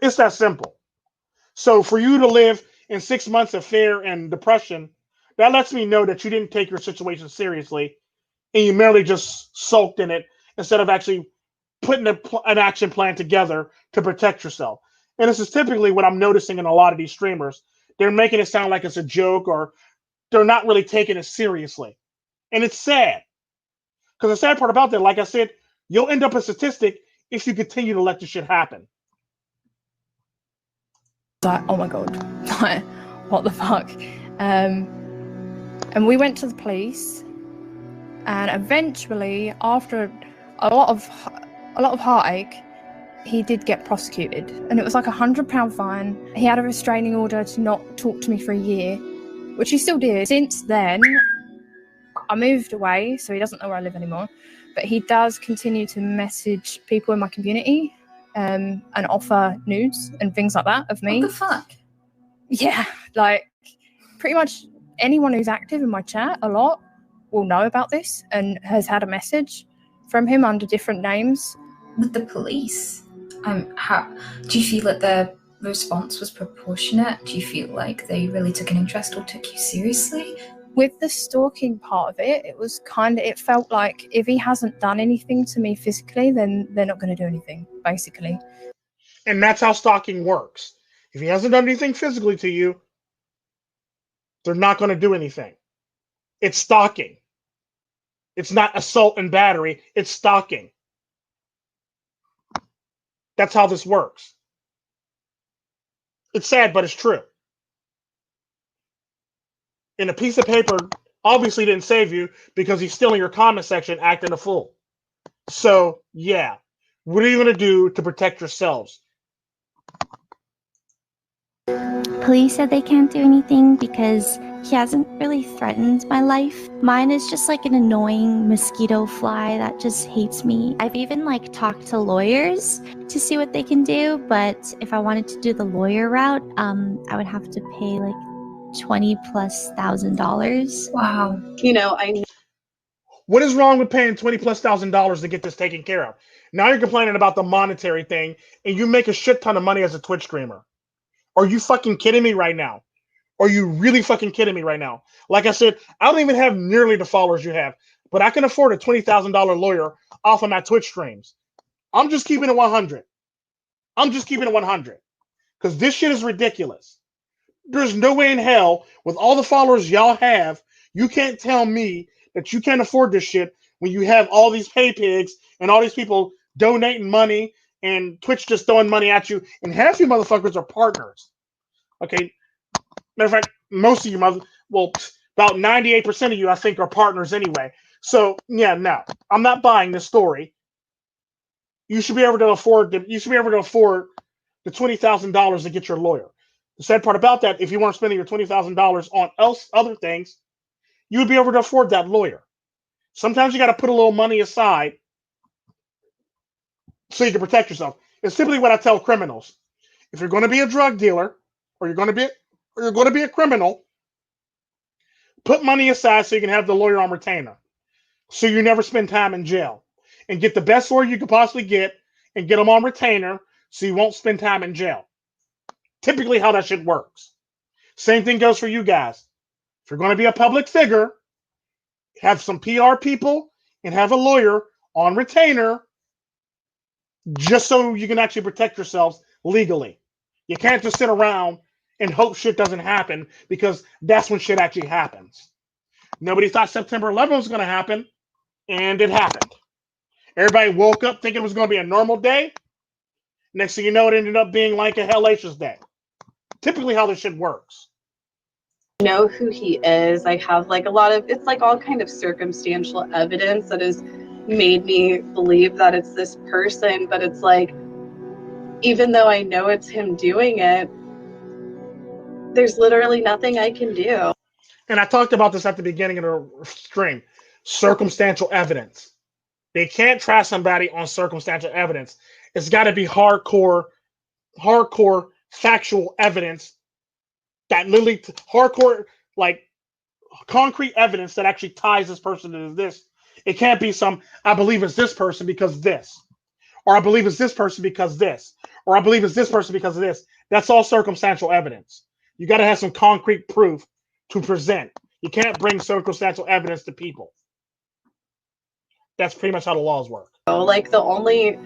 It's that simple. So for you to live in 6 months of fear and depression, that lets me know that you didn't take your situation seriously and you merely just sulked in it instead of actually putting an action plan together to protect yourself. And this is typically what I'm noticing in a lot of these streamers. They're making it sound like it's a joke, or they're not really taking it seriously. And it's sad. Because the sad part about that, like I said, you'll end up a statistic if you continue to let this shit happen. like, oh my god, like, what the fuck? And we went to the police, and eventually, after a lot of heartache, he did get prosecuted, and it was like £100 fine. He had a restraining order to not talk to me for a year, which he still did. Since then, I moved away, so he doesn't know where I live anymore, but he does continue to message people in my community and offer nudes and things like that of me. What the fuck? Yeah, like pretty much anyone who's active in my chat a lot will know about this and has had a message from him under different names. With the police, how do you feel that the response was proportionate? Do you feel like they really took an interest or took you seriously? With the stalking part of it, it felt like if he hasn't done anything to me physically, then they're not going to do anything, basically. And that's how stalking works. If he hasn't done anything physically to you, they're not going to do anything. It's stalking. It's not assault and battery. It's stalking. That's how this works. It's sad, but it's true. And a piece of paper obviously didn't save you, because he's still in your comment section acting a fool. So, yeah. What are you going to do to protect yourselves? Police said they can't do anything because he hasn't really threatened my life. Mine is just like an annoying mosquito fly that just hates me. I've even like talked to lawyers to see what they can do, but if I wanted to do the lawyer route, I would have to pay like $20,000+. Wow. You know, I What is wrong with paying $20,000+ to get this taken care of? Now you're complaining about the monetary thing, and you make a shit ton of money as a Twitch streamer. Are you fucking kidding me right now? Are you really fucking kidding me right now? Like I said, I don't even have nearly the followers you have, but I can afford a $20,000 lawyer off of my Twitch streams. I'm just keeping it 100. I'm just keeping it 100 because this shit is ridiculous. There's no way in hell, with all the followers y'all have, you can't tell me that you can't afford this shit when you have all these pay pigs and all these people donating money and Twitch just throwing money at you, and half you motherfuckers are partners. Okay, matter of fact, most of you about 98% of you, I think, are partners anyway. So yeah, no, I'm not buying this story. You should be able to afford the $20,000 to get your lawyer. The sad part about that, if you weren't spending your $20,000 on other things, you would be able to afford that lawyer. Sometimes you got to put a little money aside so you can protect yourself. It's typically what I tell criminals. If you're going to be a drug dealer or you're going to be a criminal, put money aside so you can have the lawyer on retainer, so you never spend time in jail, and get the best lawyer you could possibly get and get them on retainer so you won't spend time in jail. Typically how that shit works. Same thing goes for you guys. If you're going to be a public figure, have some PR people and have a lawyer on retainer just so you can actually protect yourselves legally. You can't just sit around and hope shit doesn't happen, because that's when shit actually happens. Nobody thought September 11th was going to happen, and it happened. Everybody woke up thinking it was going to be a normal day. Next thing you know, it ended up being like a hellacious day. Typically how this shit works. Know who he is. I have like a lot of, it's like all kind of circumstantial evidence that has made me believe that it's this person, but it's like, even though I know it's him doing it, there's literally nothing I can do. And I talked about this at the beginning of the stream. Circumstantial evidence. They can't try somebody on circumstantial evidence. It's got to be hardcore factual evidence that literally hardcore, like concrete evidence that actually ties this person to this. It can't be some, I believe it's this person because this, or I believe it's this person because this, or I believe it's this person because of this. That's all circumstantial evidence. You got to have some concrete proof to present. You can't bring circumstantial evidence to people. That's pretty much how the laws work. Like the only,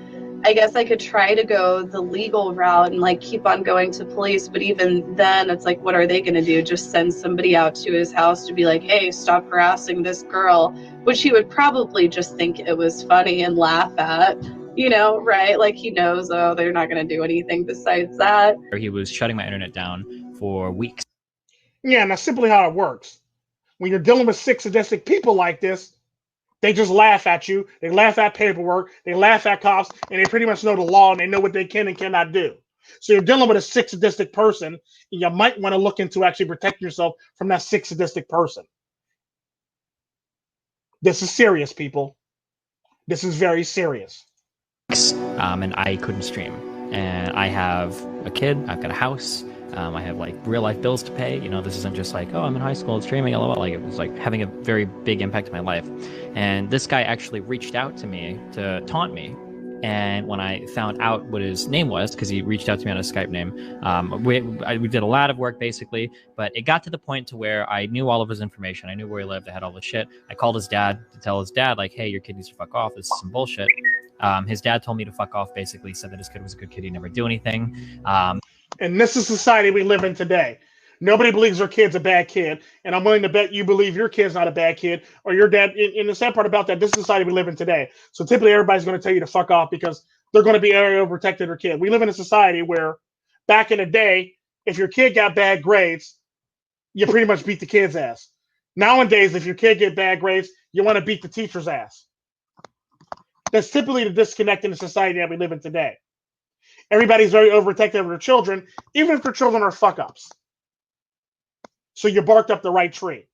I guess I could try to go the legal route and like keep on going to police, but even then it's like, what are they going to do? Just send somebody out to his house to be like, hey, stop harassing this girl, which he would probably just think it was funny and laugh at, you know, right? Like he knows, oh, they're not going to do anything besides that. He was shutting my internet down for weeks. Yeah, and that's simply how it works. When you're dealing with sick, sadistic people like this, they just laugh at you. They laugh at paperwork. They laugh at cops, and they pretty much know the law, and they know what they can and cannot do. So you're dealing with a sick, sadistic person, and you might want to look into actually protecting yourself from that sick, sadistic person. This is serious, people. This is very serious. And I couldn't stream. And I have a kid. I've got a house. I have like real life bills to pay. You know, this isn't just like, oh, I'm in high school and streaming, lol. Like it was like having a very big impact in my life. And this guy actually reached out to me to taunt me. And when I found out what his name was, because he reached out to me on a Skype name, we did a lot of work basically, but it got to the point to where I knew all of his information. I knew where he lived. I had all the shit. I called his dad to tell his dad, like, hey, your kid needs to fuck off. This is some bullshit. His dad told me to fuck off, basically said that his kid was a good kid. He'd never do anything. And this is the society we live in today. Nobody believes their kid's a bad kid, and I'm willing to bet you believe your kid's not a bad kid, or your dad. And the sad part about that, this is the society we live in today. So typically everybody's going to tell you to fuck off because they're going to be overprotected their kid. We live in a society where back in the day, if your kid got bad grades, you pretty much beat the kid's ass. Nowadays, if your kid get bad grades, you want to beat the teacher's ass. That's typically the disconnect in the society that we live in today. Everybody's very overprotective of their children, even if their children are fuck-ups. So you barked up the right tree.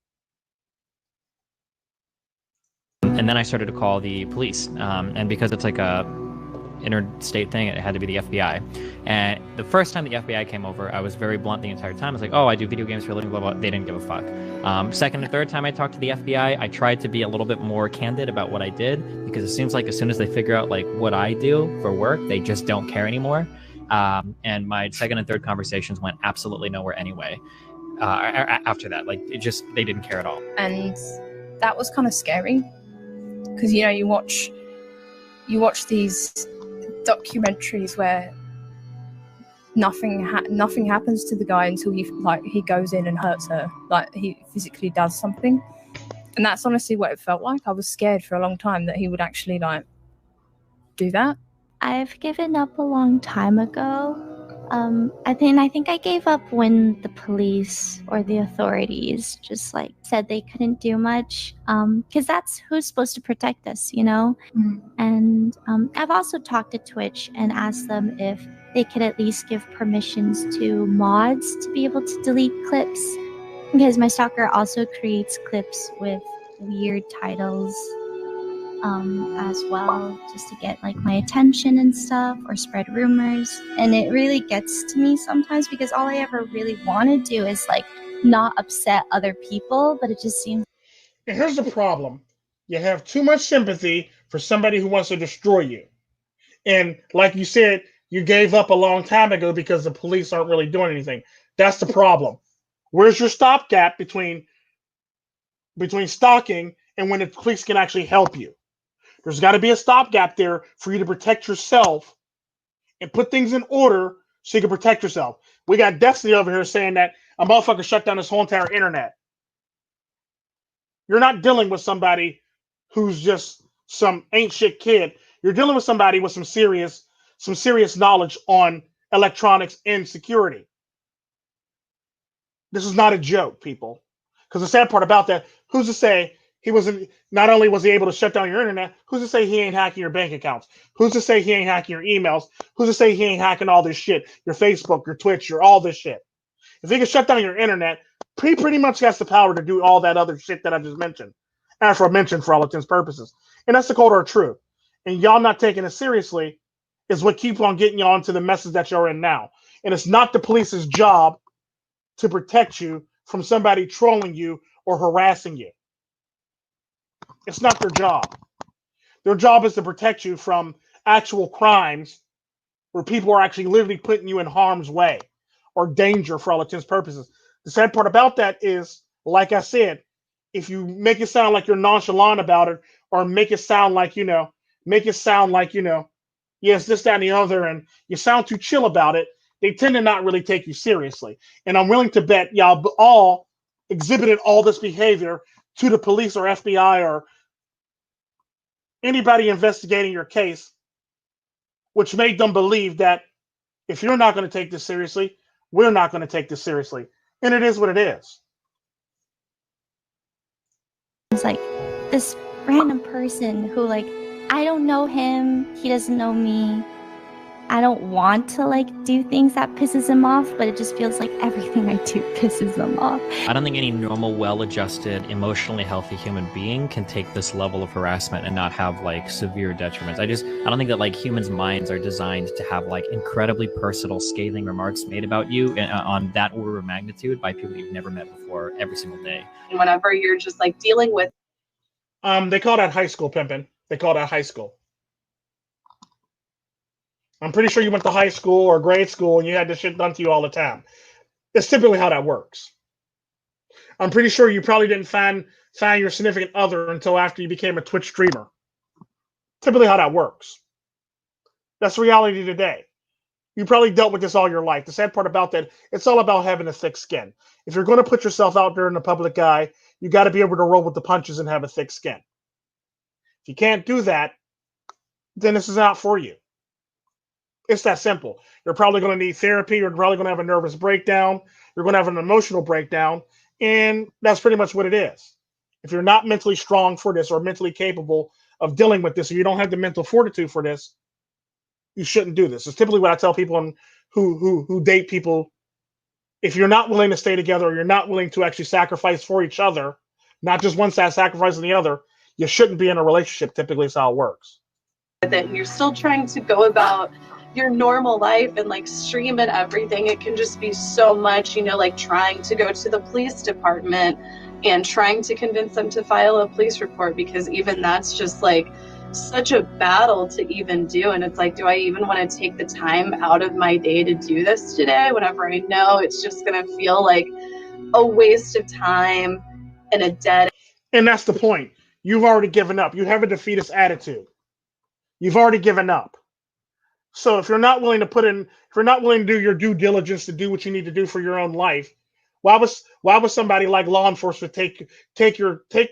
And then I started to call the police. And because it's like interstate thing. It had to be the FBI. And the first time the FBI came over, I was very blunt the entire time. I was like, oh, I do video games for a living, blah, blah. They didn't give a fuck. Second and third time I talked to the FBI, I tried to be a little bit more candid about what I did, because it seems like as soon as they figure out like what I do for work, they just don't care anymore. And my second and third conversations went absolutely nowhere anyway. After that, like they didn't care at all. And that was kind of scary, because you watch these documentaries where nothing happens to the guy until he goes in and hurts her, like he physically does something. And that's honestly what it felt like. I was scared for a long time that he would actually like do that. I've given up a long time ago. I think I gave up when the police or the authorities just like said they couldn't do much, because that's who's supposed to protect us, And I've also talked to Twitch and asked them if they could at least give permissions to mods to be able to delete clips, because my stalker also creates clips with weird titles as well, just to get like my attention and stuff, or spread rumors. And it really gets to me sometimes, because all I ever really want to do is like not upset other people, but it just seems. And here's the problem: you have too much sympathy for somebody who wants to destroy you. And like you said, you gave up a long time ago because the police aren't really doing anything. That's the problem. Where's your stopgap between stalking and when the police can actually help you? There's got to be a stopgap there for you to protect yourself and put things in order so you can protect yourself. We got Destiny over here saying that a motherfucker shut down this whole entire internet. You're not dealing with somebody who's just some ain't shit kid. You're dealing with somebody with some serious knowledge on electronics and security. This is not a joke, people. Because the sad part about that, who's to say he wasn't, not only was he able to shut down your internet, who's to say he ain't hacking your bank accounts? Who's to say he ain't hacking your emails? Who's to say he ain't hacking all this shit? Your Facebook, your Twitch, your all this shit. If he can shut down your internet, he pretty much has the power to do all that other shit that I just mentioned. Aforementioned for all intents and purposes. And that's the cold hard truth. And y'all not taking it seriously is what keeps on getting y'all into the messes that you're in now. And it's not the police's job to protect you from somebody trolling you or harassing you. It's not their job. Their job is to protect you from actual crimes where people are actually literally putting you in harm's way or danger for all intents and purposes. The sad part about that is, like I said, if you make it sound like you're nonchalant about it, or make it sound like, yes, this, that, and the other, and you sound too chill about it, they tend to not really take you seriously. And I'm willing to bet y'all all exhibited all this behavior to the police or FBI or anybody investigating your case, which made them believe that if you're not going to take this seriously, we're not going to take this seriously. And it is what it is. It's like this random person who, like, I don't know him, he doesn't know me. I don't want to like do things that pisses him off, but it just feels like everything I do pisses him off. I don't think any normal, well-adjusted, emotionally healthy human being can take this level of harassment and not have like severe detriments. I don't think that like humans' minds are designed to have like incredibly personal, scathing remarks made about you on that order of magnitude by people you've never met before every single day. Whenever you're just like dealing with, they call that high school pimping. They call that high school. I'm pretty sure you went to high school or grade school and you had this shit done to you all the time. That's typically how that works. I'm pretty sure you probably didn't find your significant other until after you became a Twitch streamer. Typically how that works. That's reality today. You probably dealt with this all your life. The sad part about that, it's all about having a thick skin. If you're going to put yourself out there in the public eye, you got to be able to roll with the punches and have a thick skin. If you can't do that, then this is not for you. It's that simple. You're probably going to need therapy. You're probably going to have a nervous breakdown. You're going to have an emotional breakdown. And that's pretty much what it is. If you're not mentally strong for this or mentally capable of dealing with this, or you don't have the mental fortitude for this, you shouldn't do this. It's typically what I tell people who date people. If you're not willing to stay together, or you're not willing to actually sacrifice for each other, not just one side sacrificing the other, you shouldn't be in a relationship. Typically, is how it works. it and you're still trying to go about your normal life and like stream and everything, it can just be so much, you know, like trying to go to the police department and trying to convince them to file a police report, because even that's just like such a battle to even do. And it's like, do I even want to take the time out of my day to do this today, whenever I know it's just going to feel like a waste of time and a dead. And that's the point. You've already given up. You have a defeatist attitude. You've already given up. So if you're not willing to if you're not willing to do your due diligence to do what you need to do for your own life, why would somebody like law enforcement take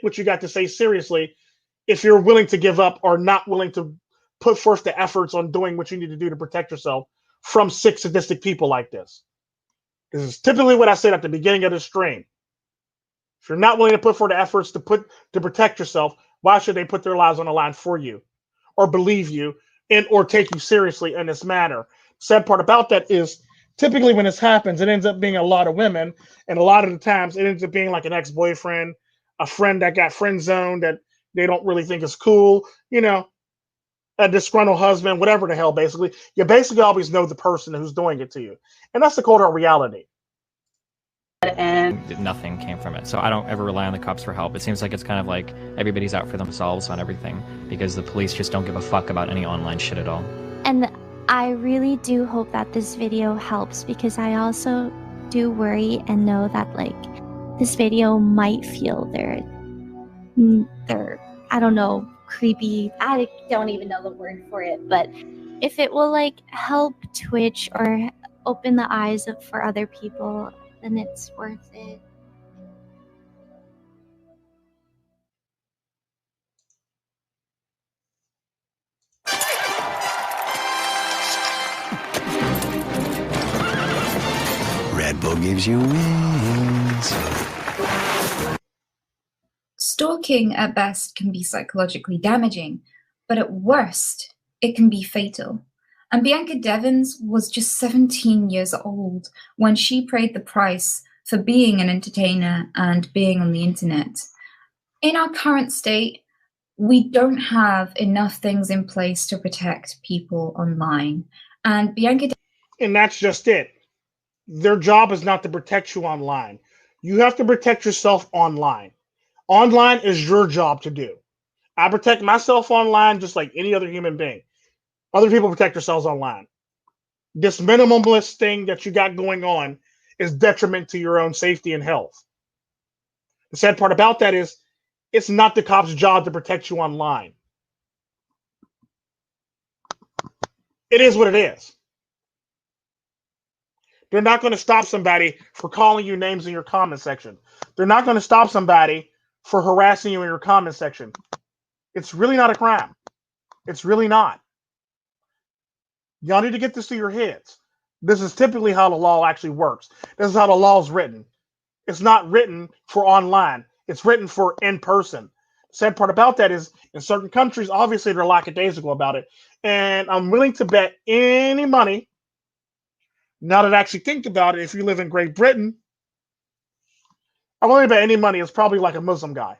what you got to say seriously if you're willing to give up or not willing to put forth the efforts on doing what you need to do to protect yourself from sick, sadistic people like this? This is typically what I said at the beginning of the stream. If you're not willing to put forth the efforts to protect yourself, why should they put their lives on the line for you, or believe you, or take you seriously in this matter? Sad part about that is typically when this happens, it ends up being a lot of women, and a lot of the times it ends up being like an ex-boyfriend, a friend that got friend zoned that they don't really think is cool, you know, a disgruntled husband, whatever the hell. Basically, you basically always know the person who's doing it to you, and that's the cold hard reality. And nothing came from it. So I don't ever rely on the cops for help. It seems like it's kind of like everybody's out for themselves on everything because the police just don't give a fuck about any online shit at all. And I really do hope that this video helps, because I also do worry and know that like this video might feel they're I don't know, creepy. I don't even know the word for it, but if it will like help Twitch or open the eyes for other people, then it's worth it. Red Bull gives you wings. Stalking at best can be psychologically damaging, but at worst, it can be fatal. And Bianca Devins was just 17 years old when she paid the price for being an entertainer and being on the internet. In our current state, we don't have enough things in place to protect people online. And And that's just it. Their job is not to protect you online. You have to protect yourself online. Online is your job to do. I protect myself online just like any other human being. Other people protect themselves online. This minimalist thing that you got going on is detriment to your own safety and health. The sad part about that is it's not the cop's job to protect you online. It is what it is. They're not going to stop somebody for calling you names in your comment section. They're not going to stop somebody for harassing you in your comment section. It's really not a crime. It's really not. Y'all need to get this to your heads. This is typically how the law actually works. This is how the law is written. It's not written for online. It's written for in person. The sad part about that is in certain countries, obviously they're lackadaisical about it. And I'm willing to bet any money, now that I actually think about it, if you live in Great Britain, I'm willing to bet any money it's probably like a Muslim guy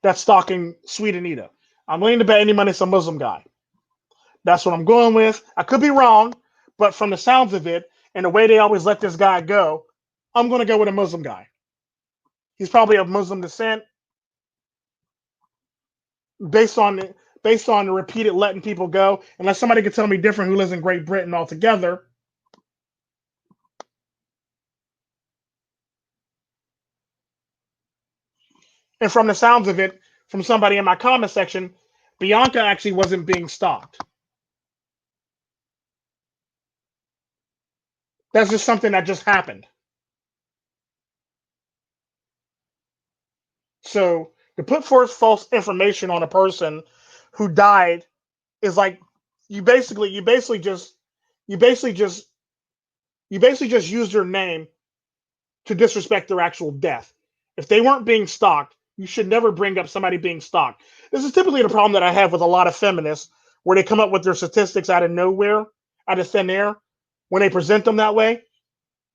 that's stalking Sweet Anita. I'm willing to bet any money it's a Muslim guy. That's what I'm going with. I could be wrong, but from the sounds of it and the way they always let this guy go, I'm going to go with a Muslim guy. He's probably of Muslim descent, based on the repeated letting people go. Unless somebody could tell me different who lives in Great Britain altogether. And from the sounds of it, from somebody in my comment section, Bianca actually wasn't being stalked. That's just something that just happened. So to put forth false information on a person who died is like you basically just use their name to disrespect their actual death. If they weren't being stalked, you should never bring up somebody being stalked. This is typically the problem that I have with a lot of feminists, where they come up with their statistics out of nowhere, out of thin air, when they present them that way.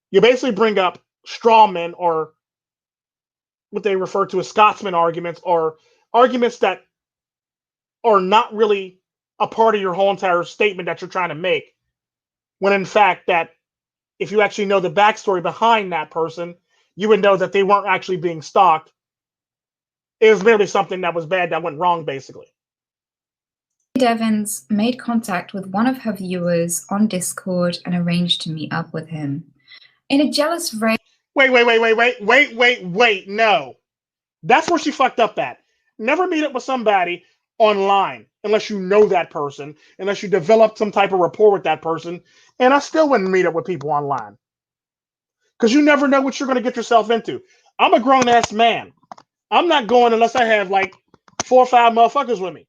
You basically bring up straw men, or what they refer to as Scotsman arguments, or arguments that are not really a part of your whole entire statement that you're trying to make. When in fact, that if you actually know the backstory behind that person, you would know that they weren't actually being stalked. It was merely something that was bad that went wrong, basically. Evans made contact with one of her viewers on Discord and arranged to meet up with him. In a jealous rage. Wait. No. That's where she fucked up at. Never meet up with somebody online unless you know that person, unless you develop some type of rapport with that person. And I still wouldn't meet up with people online. Because you never know what you're going to get yourself into. I'm a grown-ass man. I'm not going unless I have like 4 or 5 motherfuckers with me.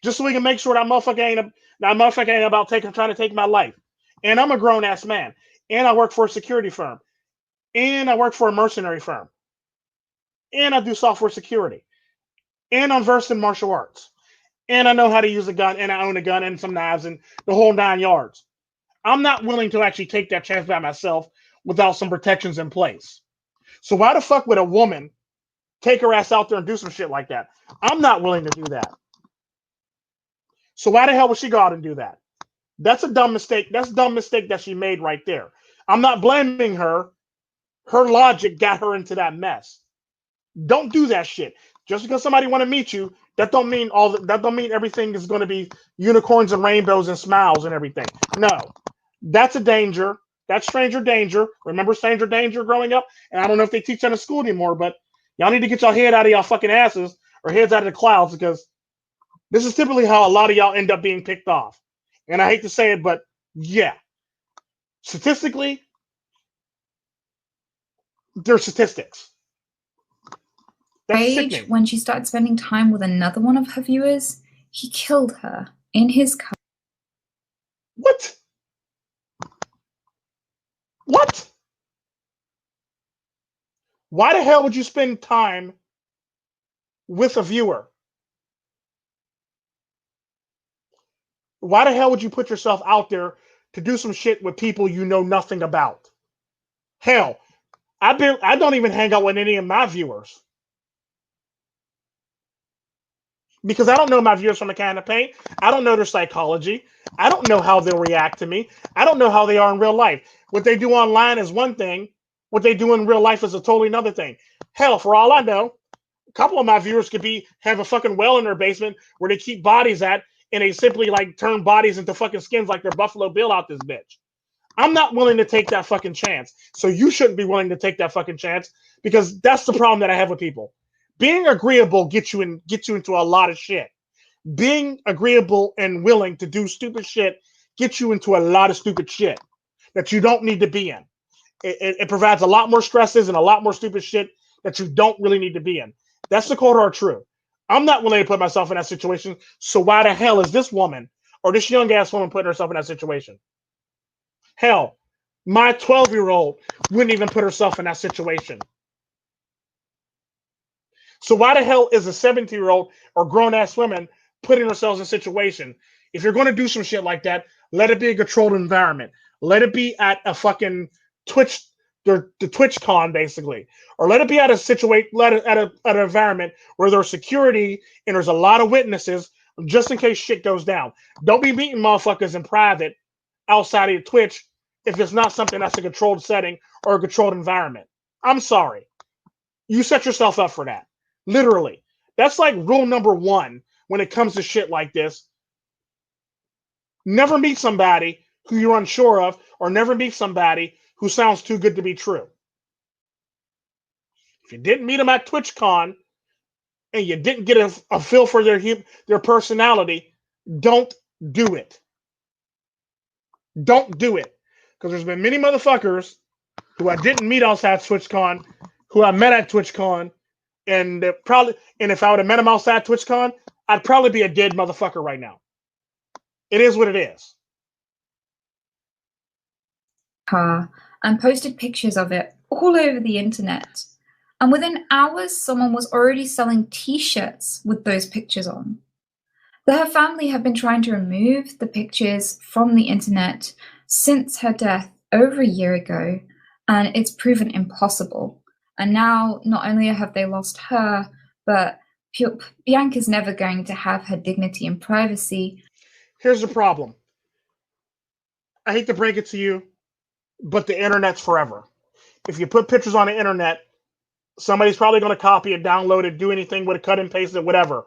Just so we can make sure that motherfucker ain't about trying to take my life. And I'm a grown-ass man. And I work for a security firm. And I work for a mercenary firm. And I do software security. And I'm versed in martial arts. And I know how to use a gun, and I own a gun and some knives and the whole 9 yards. I'm not willing to actually take that chance by myself without some protections in place. So why the fuck would a woman take her ass out there and do some shit like that? I'm not willing to do that. So why the hell would she go out and do that? That's a dumb mistake. That's a dumb mistake that she made right there. I'm not blaming her. Her logic got her into that mess. Don't do that shit. Just because somebody want to meet you, that don't mean everything is going to be unicorns and rainbows and smiles and everything. No. That's a danger. That's stranger danger. Remember stranger danger growing up? And I don't know if they teach that in school anymore, but y'all need to get your head out of y'all fucking asses or heads out of the clouds, because this is typically how a lot of y'all end up being picked off. And I hate to say it, but yeah. Statistically, they're statistics. That's sickening. When she started spending time with another one of her viewers, he killed her in his car. What? What? Why the hell would you spend time with a viewer? Why the hell would you put yourself out there to do some shit with people you know nothing about? Hell, I don't even hang out with any of my viewers. Because I don't know my viewers from a can of paint. I don't know their psychology. I don't know how they'll react to me. I don't know how they are in real life. What they do online is one thing. What they do in real life is a totally another thing. Hell, for all I know, a couple of my viewers could have a fucking well in their basement where they keep bodies at, and they simply like turn bodies into fucking skins like they're Buffalo Bill out this bitch. I'm not willing to take that fucking chance. So you shouldn't be willing to take that fucking chance, because that's the problem that I have with people. Being agreeable gets you into a lot of shit. Being agreeable and willing to do stupid shit gets you into a lot of stupid shit that you don't need to be in. It provides a lot more stresses and a lot more stupid shit that you don't really need to be in. That's the cold hard truth. I'm not willing to put myself in that situation. So why the hell is this woman or this young ass woman putting herself in that situation? Hell, my 12-year-old wouldn't even put herself in that situation. So why the hell is a 17-year-old or grown-ass women putting themselves in a situation? If you're going to do some shit like that, let it be a controlled environment. Let it be at a fucking Twitch, the Twitch con, basically. Or let it be at an environment where there's security and there's a lot of witnesses just in case shit goes down. Don't be meeting motherfuckers in private outside of Twitch if it's not something that's a controlled setting or a controlled environment. I'm sorry. You set yourself up for that. Literally. That's like rule number 1 when it comes to shit like this. Never meet somebody who you're unsure of, or never meet somebody who sounds too good to be true. If you didn't meet them at TwitchCon and you didn't get a feel for their personality, don't do it. Don't do it. Because there's been many motherfuckers who I didn't meet outside TwitchCon, who I met at TwitchCon, and if I would have met him outside TwitchCon, I'd probably be a dead motherfucker right now. It is what it is. And posted pictures of it all over the internet. And within hours, someone was already selling t-shirts with those pictures on. Her family have been trying to remove the pictures from the internet since her death over a year ago, and it's proven impossible. And now, not only have they lost her, but Bianca's never going to have her dignity and privacy. Here's the problem. I hate to break it to you, but the internet's forever. If you put pictures on the internet, somebody's probably going to copy it, download it, do anything with it, cut and paste it, whatever.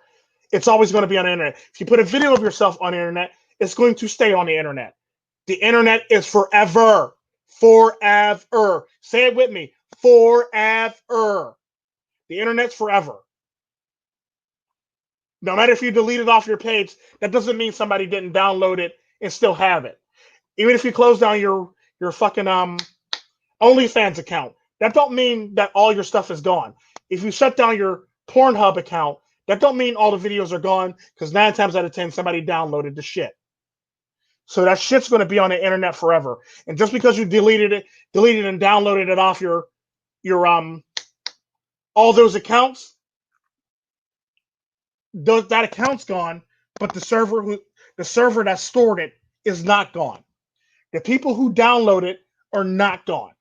It's always going to be on the internet. If you put a video of yourself on the internet, it's going to stay on the internet. The internet is forever. Forever. Say it with me. Forever. The internet's forever. No matter if you delete it off your page, that doesn't mean somebody didn't download it and still have it. Even if you close down your fucking OnlyFans account, that don't mean that all your stuff is gone. If you shut down your Pornhub account, that don't mean all the videos are gone, because 9 times out of 10 somebody downloaded the shit. So that shit's going to be on the internet forever. And just because you deleted and downloaded it off your all those accounts, that account's gone, but the server that stored it is not gone. The people who download it are not gone.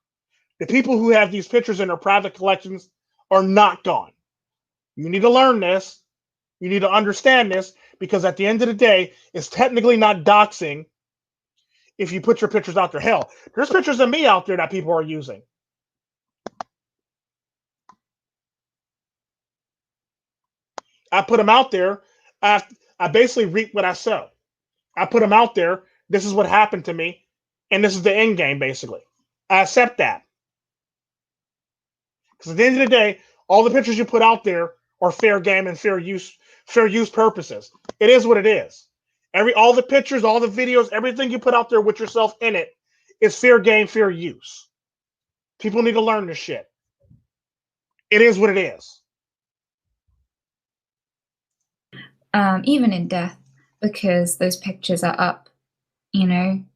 The people who have these pictures in their private collections are not gone. You need to learn this. You need to understand this, because at the end of the day, it's technically not doxing if you put your pictures out there. Hell, there's pictures of me out there that people are using. I put them out there. I basically reap what I sow. I put them out there. This is what happened to me, and this is the end game, basically. I accept that. Because at the end of the day, all the pictures you put out there are fair game and fair use purposes. It is what it is. All the pictures, all the videos, everything you put out there with yourself in it is fair game, fair use. People need to learn this shit. It is what it is. Even in death, because those pictures are up,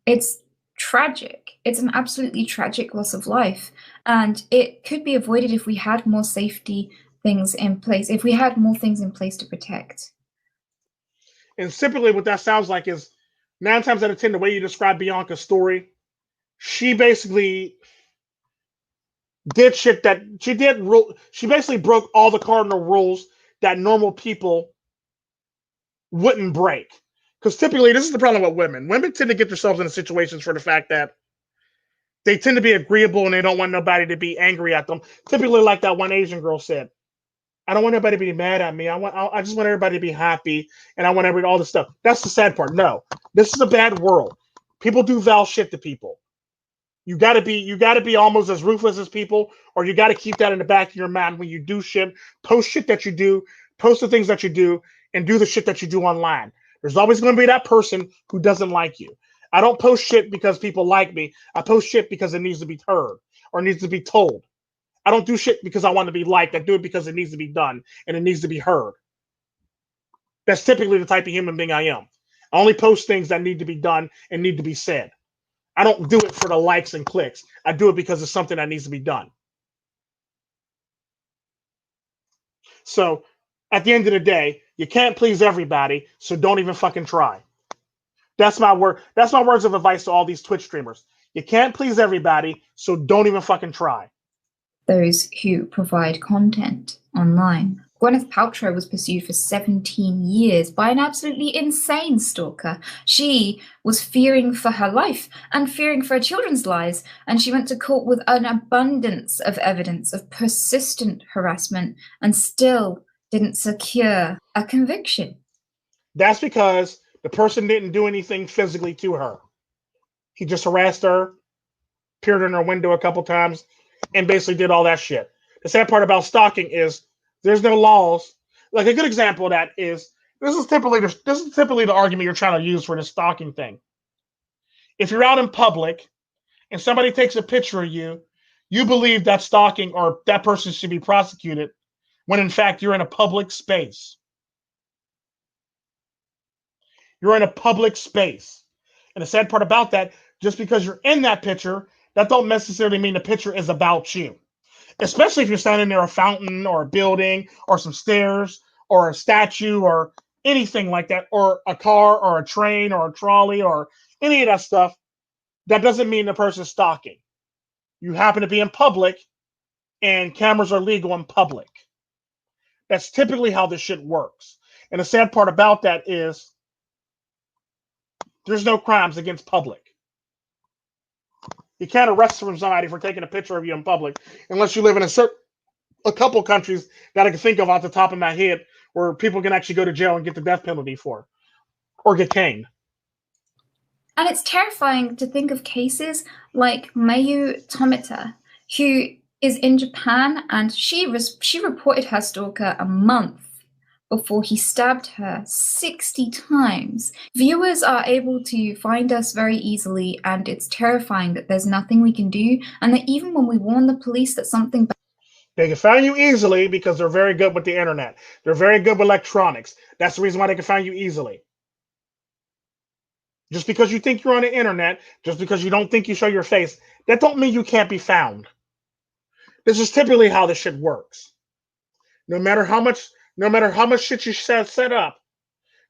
it's tragic. It's an absolutely tragic loss of life. And it could be avoided if we had more safety things in place, if we had more things in place to protect. And simply what that sounds like is 9 times out of 10, the way you describe Bianca's story, she basically did shit that she basically broke all the cardinal rules that normal people wouldn't break. Because typically, this is the problem with women. Women tend to get themselves into situations for the fact that they tend to be agreeable and they don't want nobody to be angry at them. Typically, like that one Asian girl said, I don't want anybody to be mad at me. I just want everybody to be happy, and I want all this stuff. That's the sad part. No, this is a bad world. People do foul shit to people. You gotta be almost as ruthless as people, or you gotta keep that in the back of your mind when you do shit. Post shit that you do, post the things that you do, and do the shit that you do online. There's always going to be that person who doesn't like you. I don't post shit because people like me. I post shit because it needs to be heard or needs to be told. I don't do shit because I want to be liked. I do it because it needs to be done and it needs to be heard. That's typically the type of human being I am. I only post things that need to be done and need to be said. I don't do it for the likes and clicks. I do it because it's something that needs to be done. So at the end of the day, you can't please everybody, so don't even fucking try. That's my word. That's my words of advice to all these Twitch streamers. You can't please everybody, so don't even fucking try. Those who provide content online. Gwyneth Paltrow was pursued for 17 years by an absolutely insane stalker. She was fearing for her life and fearing for her children's lives, and she went to court with an abundance of evidence of persistent harassment and still didn't secure a conviction. That's because the person didn't do anything physically to her. He just harassed her, peered in her window a couple times, and basically did all that shit. The sad part about stalking is there's no laws. Like a good example of that is this is typically the argument you're trying to use for the stalking thing. If you're out in public and somebody takes a picture of you, you believe that stalking or that person should be prosecuted when in fact you're in a public space. You're in a public space. And the sad part about that, just because you're in that picture, that don't necessarily mean the picture is about you. Especially if you're standing near a fountain or a building or some stairs or a statue or anything like that, or a car or a train or a trolley or any of that stuff, that doesn't mean the person's stalking. You happen to be in public and cameras are legal in public. That's typically how this shit works. And the sad part about that is there's no crimes against public. You can't arrest somebody for taking a picture of you in public unless you live in a couple countries that I can think of off the top of my head where people can actually go to jail and get the death penalty for, or get caned. And it's terrifying to think of cases like Mayu Tomita, who is in Japan, and she reported her stalker a month before he stabbed her 60 times. Viewers are able to find us very easily, and it's terrifying that there's nothing we can do, and that even when we warn the police that something bad, they can find you easily because they're very good with the internet. They're very good with electronics. That's the reason why they can find you easily. Just because you think you're on the internet, just because you don't think you show your face, that don't mean you can't be found. This is typically how this shit works. No matter how much shit you set up,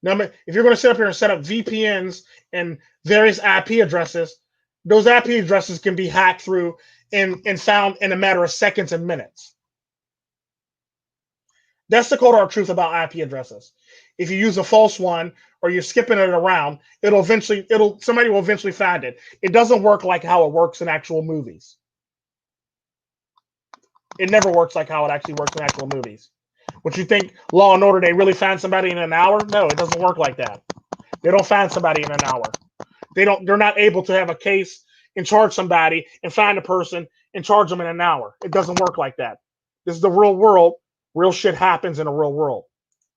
if you're going to sit up here and set up VPNs and various IP addresses, those IP addresses can be hacked through and found in a matter of seconds and minutes. That's the cold hard truth about IP addresses. If you use a false one or you're skipping it around, somebody will eventually find it. It doesn't work like how it works in actual movies. It never works like how it actually works in actual movies. What you think, Law and Order, they really find somebody in an hour? No, it doesn't work like that. They don't find somebody in an hour. They're not able to have a case and charge somebody and find a person and charge them in an hour. It doesn't work like that. This is the real world. Real shit happens in the real world.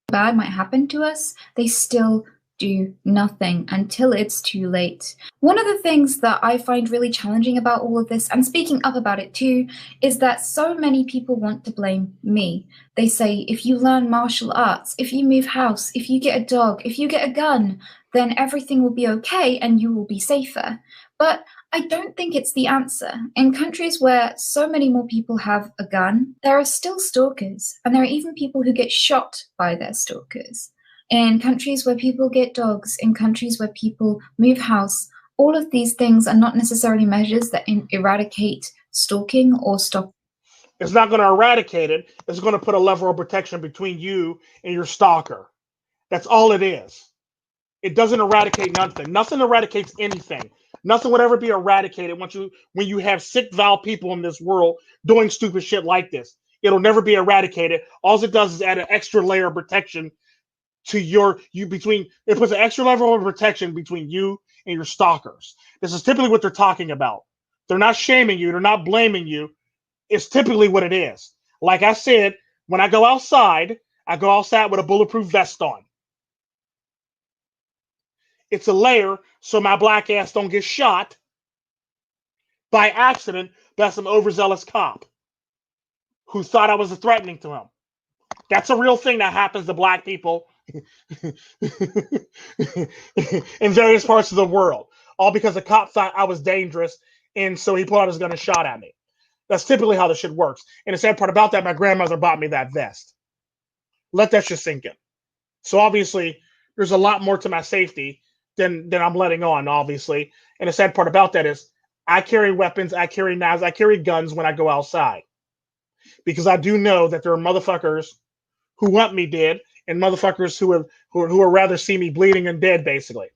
bad might happen to us, they still do nothing until it's too late. One of the things that I find really challenging about all of this, and speaking up about it too, is that so many people want to blame me. They say, if you learn martial arts, if you move house, if you get a dog, if you get a gun, then everything will be okay and you will be safer. But I don't think it's the answer. In countries where so many more people have a gun, there are still stalkers, and there are even people who get shot by their stalkers. In countries where people get dogs, in countries where people move house, all of these things are not necessarily measures that eradicate stalking or stop. It's not going to eradicate it. It's going to put a level of protection between you and your stalker. That's all it is. It doesn't eradicate nothing. Nothing eradicates anything. Nothing would ever be eradicated when you have sick, vile people in this world doing stupid shit like this. It'll never be eradicated. All it does is add an extra layer of protection to it puts an extra level of protection between you and your stalkers. This is typically what they're talking about. They're not shaming you. They're not blaming you. It's typically what it is. Like I said, when I go outside with a bulletproof vest on. It's a layer so my black ass don't get shot by accident by some overzealous cop who thought I was threatening to him. That's a real thing that happens to black people in various parts of the world. All because a cop thought I was dangerous, and so he pulled out his gun and shot at me. That's typically how this shit works. And the sad part about that, my grandmother bought me that vest. Let that shit sink in. So obviously, there's a lot more to my safety than I'm letting on, obviously. And the sad part about that is I carry weapons, I carry knives, I carry guns when I go outside. Because I do know that there are motherfuckers who want me dead and motherfuckers who would rather see me bleeding and dead, basically.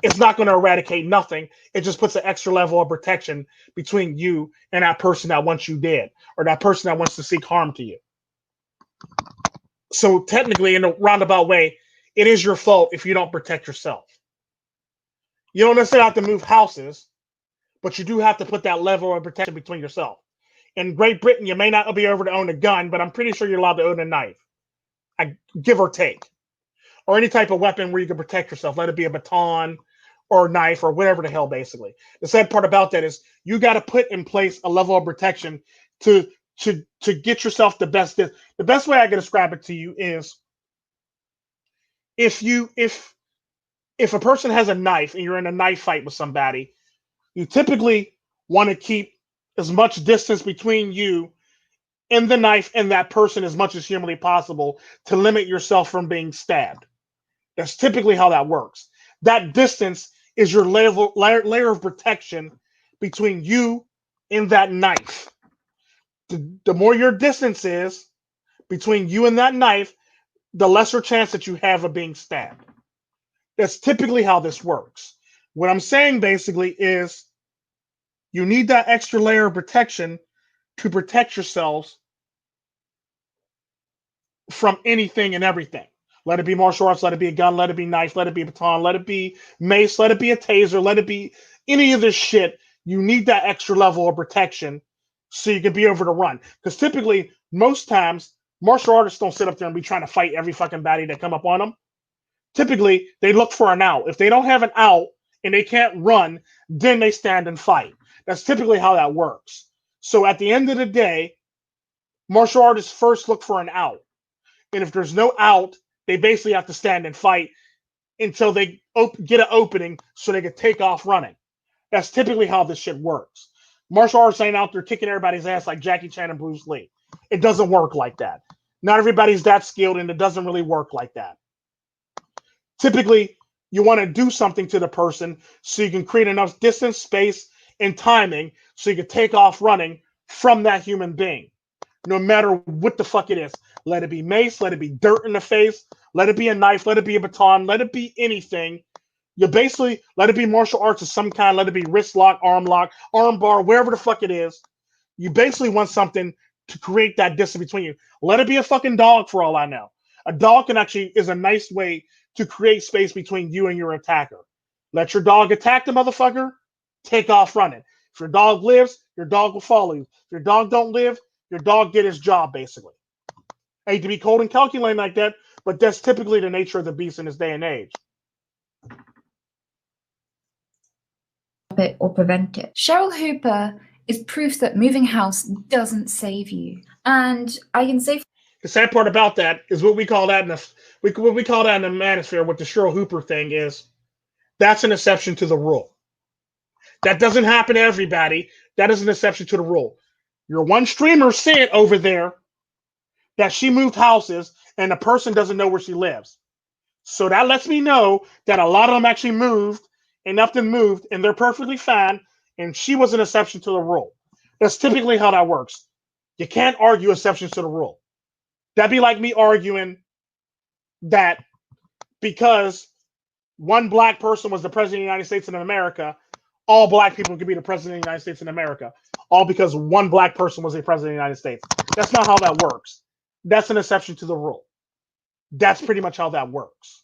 It's not going to eradicate nothing. It just puts an extra level of protection between you and that person that wants you dead or that person that wants to seek harm to you. So technically, in a roundabout way, it is your fault if you don't protect yourself. You don't necessarily have to move houses, but you do have to put that level of protection between yourself. In Great Britain, you may not be able to own a gun, but I'm pretty sure you're allowed to own a knife. Give or take. Or any type of weapon where you can protect yourself. Let it be a baton or a knife or whatever the hell, basically. The sad part about that is you got to put in place a level of protection to get yourself the best. The best way I can describe it to you is if a person has a knife and you're in a knife fight with somebody, you typically want to keep as much distance between you and the knife and that person as much as humanly possible to limit yourself from being stabbed. That's typically how that works. That distance is your layer of protection between you and that knife. The more your distance is between you and that knife, the lesser chance that you have of being stabbed. That's typically how this works. What I'm saying basically is you need that extra layer of protection to protect yourselves from anything and everything. Let it be martial arts, let it be a gun, let it be knife, let it be a baton, let it be mace, let it be a taser, let it be any of this shit. You need that extra level of protection so you can be able to run. Because typically, most times, martial artists don't sit up there and be trying to fight every fucking baddie that come up on them. Typically, they look for an out. If they don't have an out and they can't run, then they stand and fight. That's typically how that works. So at the end of the day, martial artists first look for an out. And if there's no out, they basically have to stand and fight until they get an opening so they can take off running. That's typically how this shit works. Martial artists ain't out there kicking everybody's ass like Jackie Chan and Bruce Lee. It doesn't work like that. Not everybody's that skilled, and it doesn't really work like that. Typically, you want to do something to the person so you can create enough distance, space, and timing so you can take off running from that human being. No matter what the fuck it is. Let it be mace, let it be dirt in the face, let it be a knife, let it be a baton, let it be anything. You basically let it be martial arts of some kind, let it be wrist lock, arm bar, wherever the fuck it is. You basically want something to create that distance between you. Let it be a fucking dog for all I know. A dog can actually is a nice way to create space between you and your attacker. Let your dog attack the motherfucker, take off running. If your dog lives, your dog will follow you. If your dog don't live, your dog did his job, basically. I hate to be cold and calculating like that, but that's typically the nature of the beast in this day and age. It or prevent it. Cheryl Hooper is proof that moving house doesn't save you. And I can say the sad part about that is what we call that in the what we call that in the manosphere. What the Cheryl Hooper thing is, that's an exception to the rule. That doesn't happen to everybody. That is an exception to the rule. Your one streamer said over there that she moved houses and the person doesn't know where she lives. So that lets me know that a lot of them actually moved and nothing moved and they're perfectly fine. And she was an exception to the rule. That's typically how that works. You can't argue exceptions to the rule. That'd be like me arguing that because one black person was the president of the United States of America, all black people could be the president of the United States of America, all because one black person was the president of the United States. That's not how that works. That's an exception to the rule. That's pretty much how that works.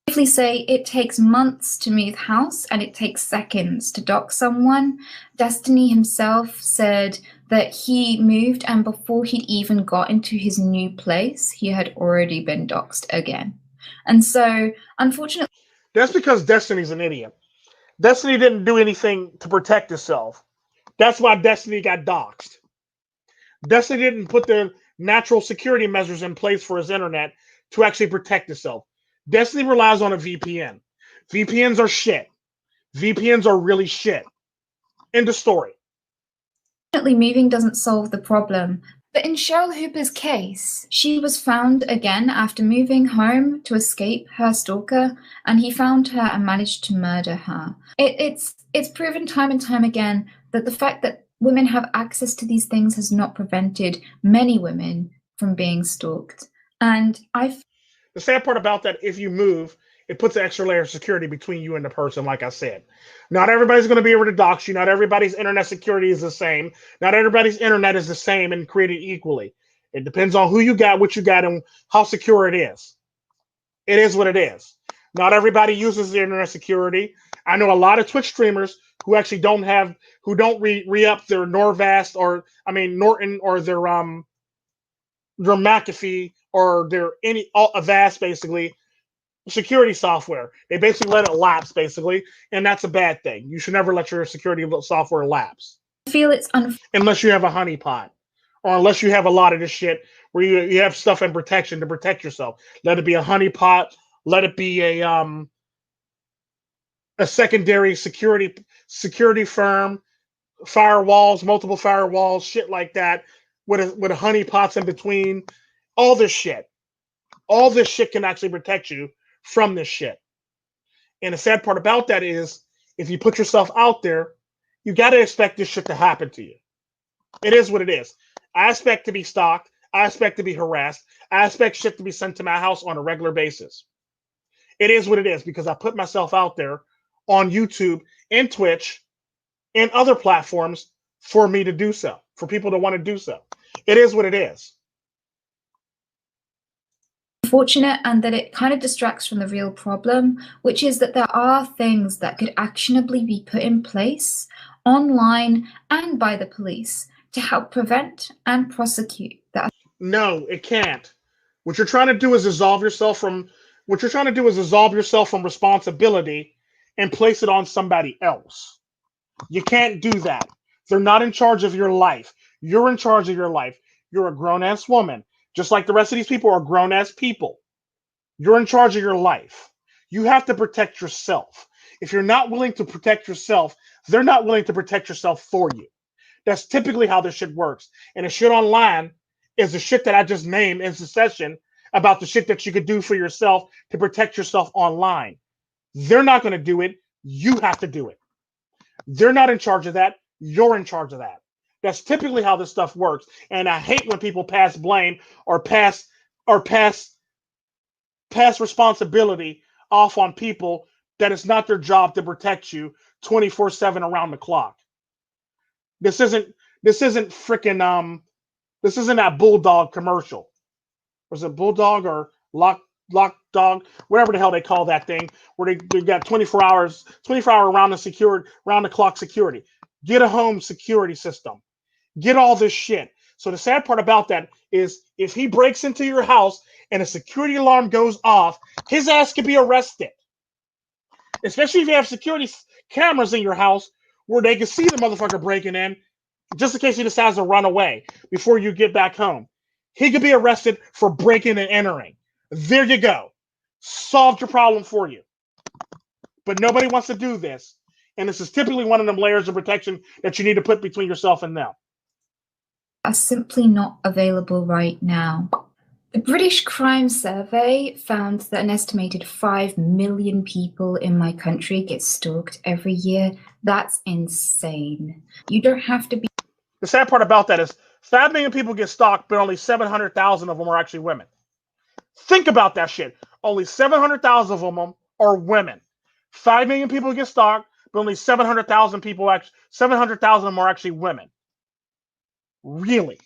Safely say it takes months to move house and it takes seconds to dock someone. Destiny himself said that he moved and before he'd even got into his new place, he had already been doxed again. And so, unfortunately... That's because Destiny's an idiot. Destiny didn't do anything to protect itself. That's why Destiny got doxed. Destiny didn't put the natural security measures in place for his internet to actually protect itself. Destiny relies on a VPN. VPNs are shit. VPNs are really shit. End of story. Moving doesn't solve the problem. But in Cheryl Hooper's case, she was found again after moving home to escape her stalker, and he found her and managed to murder her. It's proven time and time again that the fact that women have access to these things has not prevented many women from being stalked. And the sad part about that, if you move, it puts an extra layer of security between you and the person, like I said. Not everybody's going to be able to dox you. Not everybody's internet security is the same. Not everybody's internet is the same and created equally. It depends on who you got, what you got, and how secure it is. It is what it is. Not everybody uses the internet security. I know a lot of Twitch streamers who actually don't re-up their Norvast Norton or their McAfee or their Avast basically security software. They basically let it lapse basically, and that's a bad thing. You should never let your security software lapse. I feel it's unless you have a honeypot, or unless you have a lot of this shit where you have stuff in protection to protect yourself. Let it be a honeypot. Let it be a secondary security firm, firewalls, multiple firewalls, shit like that, with a honeypots in between. All this shit can actually protect you from this shit. And the sad part about that is, if you put yourself out there, you got to expect this shit to happen to you. It is what it is. I expect to be stalked. I expect to be harassed. I expect shit to be sent to my house on a regular basis. It is what it is because I put myself out there on YouTube and Twitch and other platforms for me to do so, for people to want to do so. It is what it is. Unfortunate, and that it kind of distracts from the real problem, which is that there are things that could actionably be put in place online and by the police to help prevent and prosecute that. No, it can't. What you're trying to do is dissolve yourself from responsibility and place it on somebody else. You can't do that. They're not in charge of your life. You're in charge of your life. You're a grown-ass woman. Just like the rest of these people are grown-ass people. You're in charge of your life. You have to protect yourself. If you're not willing to protect yourself, they're not willing to protect yourself for you. That's typically how this shit works. And the shit online is the shit that I just named in succession about the shit that you could do for yourself to protect yourself online. They're not going to do it. You have to do it. They're not in charge of that. You're in charge of that. That's typically how this stuff works. And I hate when people pass blame or pass responsibility off on people that it's not their job to protect you 24/7 around the clock. This isn't freaking this isn't that Bulldog commercial. Was it Bulldog or Lock Dog, whatever the hell they call that thing, where they got 24 hour round the clock security. Get a home security system. Get all this shit. So the sad part about that is if he breaks into your house and a security alarm goes off, his ass could be arrested. Especially if you have security cameras in your house where they can see the motherfucker breaking in, just in case he decides to run away before you get back home. He could be arrested for breaking and entering. There you go. Solved your problem for you. But nobody wants to do this. And this is typically one of them layers of protection that you need to put between yourself and them. Are simply not available right now. The British Crime Survey found that an estimated 5 million people in my country get stalked every year. That's insane. You don't have to be. The sad part about that is 5 million people get stalked, but only 700,000 of them are actually women. Think about that shit. Only 700,000 of them are women. 5 million people get stalked, but only 700,000 of them are actually women. Really?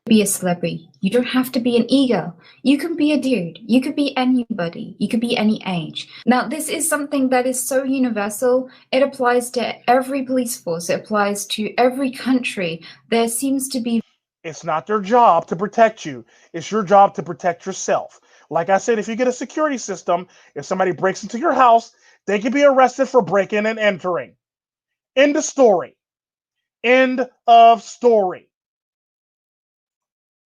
Be a celebrity. You don't have to be an ego. You can be a dude. You could be anybody. You could be any age. Now, this is something that is so universal. It applies to every police force. It applies to every country. There seems to be. It's not their job to protect you. It's your job to protect yourself. Like I said, if you get a security system, if somebody breaks into your house, they can be arrested for breaking and entering. End of story. End of story.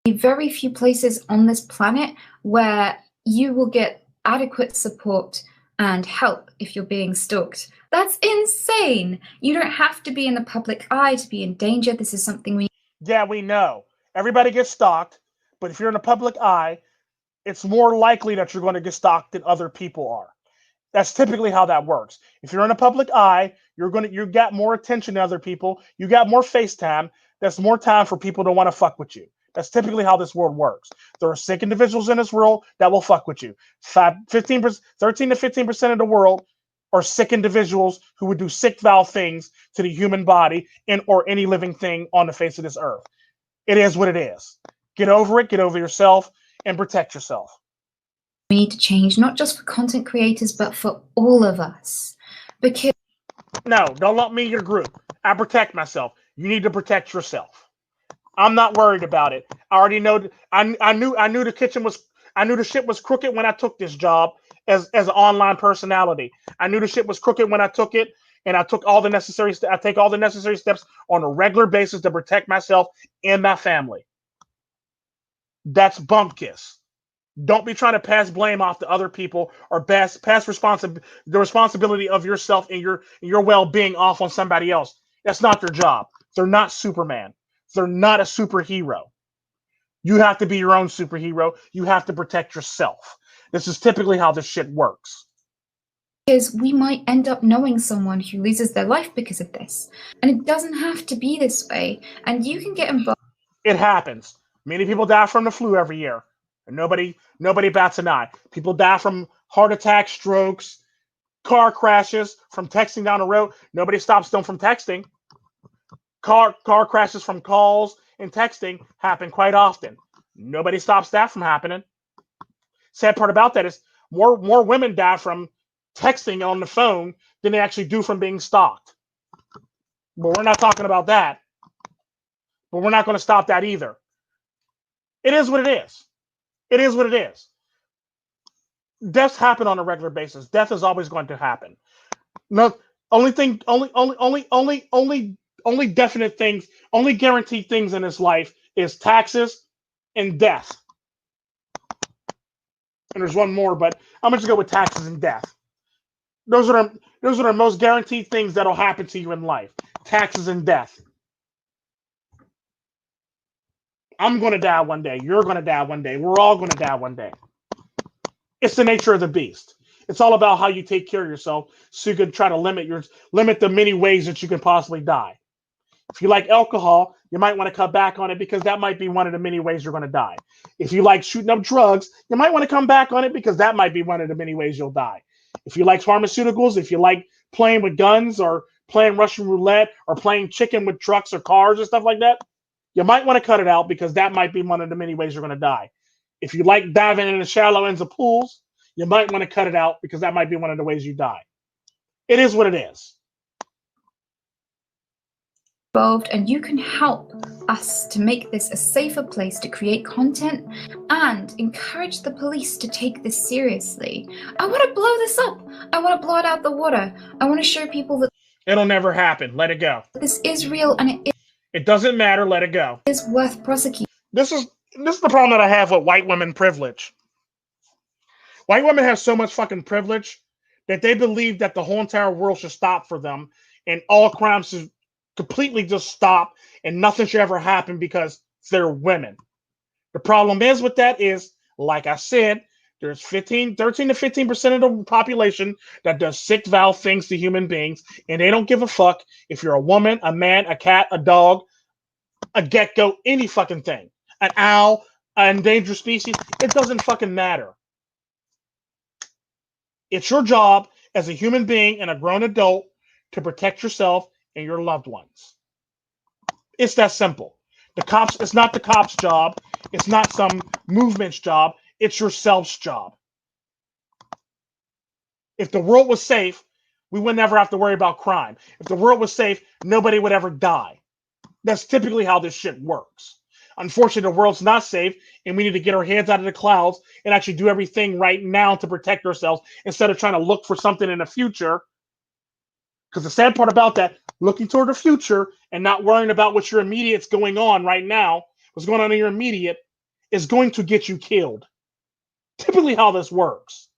Very few places on this planet where you will get adequate support and help if you're being stalked. That's insane. You don't have to be in the public eye to be in danger. This is something we. Yeah, we know. Everybody gets stalked, but if you're in the public eye, it's more likely that you're going to get stalked than other people are. That's typically how that works. If you're in a public eye, you got more attention than other people. You got more face time. That's more time for people to want to fuck with you. That's typically how this world works. There are sick individuals in this world that will fuck with you. 13 to 15% of the world are sick individuals who would do sick, foul things to the human body or any living thing on the face of this earth. It is what it is. Get over it, get over yourself, and protect yourself. We need to change, not just for content creators, but for all of us. Because no, don't lump me in your group. I protect myself. You need to protect yourself. I'm not worried about it. I already know. I knew the shit was crooked when I took this job as an online personality. I knew the shit was crooked when I took it, and I took all the necessary. I take all the necessary steps on a regular basis to protect myself and my family. That's bump kiss. Don't be trying to pass blame off to other people or pass the responsibility of yourself and your well-being off on somebody else. That's not their job. They're not Superman. They're not a superhero. You have to be your own superhero. You have to protect yourself. This is typically how this shit works. Because we might end up knowing someone who loses their life because of this. And it doesn't have to be this way. And you can get involved. It happens. Many people die from the flu every year. And nobody bats an eye. People die from heart attacks, strokes, car crashes, from texting down the road. Nobody stops them from texting. Car crashes from calls and texting happen quite often. Nobody stops that from happening. Sad part about that is more women die from texting on the phone than they actually do from being stalked. But we're not talking about that. But we're not going to stop that either. It is what it is. It is what it is. Deaths happen on a regular basis. Death is always going to happen. No, only definite things, only guaranteed things in this life is taxes and death. And there's one more, but I'm going to go with taxes and death. Those are the most guaranteed things that'll happen to you in life. Taxes and death. I'm going to die one day. You're going to die one day. We're all going to die one day. It's the nature of the beast. It's all about how you take care of yourself so you can try to limit the many ways that you can possibly die. If you like alcohol, you might want to cut back on it because that might be one of the many ways you're going to die. If you like shooting up drugs, you might want to come back on it because that might be one of the many ways you'll die. If you like pharmaceuticals, if you like playing with guns or playing Russian roulette or playing chicken with trucks or cars or stuff like that, you might want to cut it out because that might be one of the many ways you're going to die. If you like diving in the shallow ends of pools, you might want to cut it out because that might be one of the ways you die. It is what it is. Involved, and you can help us to make this a safer place to create content and encourage the police to take this seriously. I want to blow this up. I want to blow it out the water. I want to show people that it'll never happen. Let it go. This is real and it doesn't matter. Let it go. It is worth prosecuting. This is the problem that I have with white women privilege. White women have so much fucking privilege that they believe that the whole entire world should stop for them and all crimes should completely just stop and nothing should ever happen because they're women. The problem is with that is, like I said, there's 13 to 15% of the population that does sick, vile things to human beings, and they don't give a fuck if you're a woman, a man, a cat, a dog, a gecko, any fucking thing. An owl, an endangered species. It doesn't fucking matter. It's your job as a human being and a grown adult to protect yourself and your loved ones. It's that simple. It's not the cop's job. It's not some movement's job. It's yourself's job. If the world was safe, we would never have to worry about crime. If the world was safe, nobody would ever die. That's typically how this shit works. Unfortunately, the world's not safe, and we need to get our heads out of the clouds and actually do everything right now to protect ourselves instead of trying to look for something in the future. Because the sad part about that, looking toward the future and not worrying about what your immediate's going on right now, what's going on in your immediate, is going to get you killed. Typically how this works.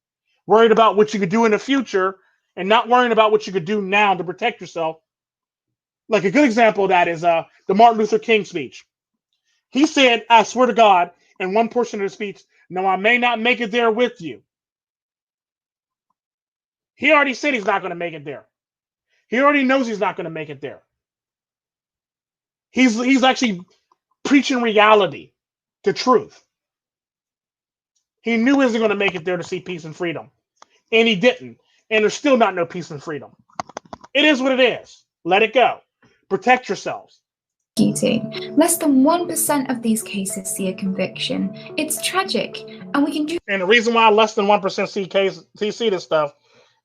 Worried about what you could do in the future and not worrying about what you could do now to protect yourself. Like a good example of that is the Martin Luther King speech. He said, I swear to God, in one portion of the speech, no, I may not make it there with you. He already said he's not going to make it there. He already knows he's not going to make it there. He's actually preaching reality, the truth. He knew he wasn't going to make it there to see peace and freedom. And he didn't. And there's still not no peace and freedom. It is what it is. Let it go. Protect yourselves. Less than 1% of these cases see a conviction. It's tragic, and we can do. And the reason why less than 1% see this stuff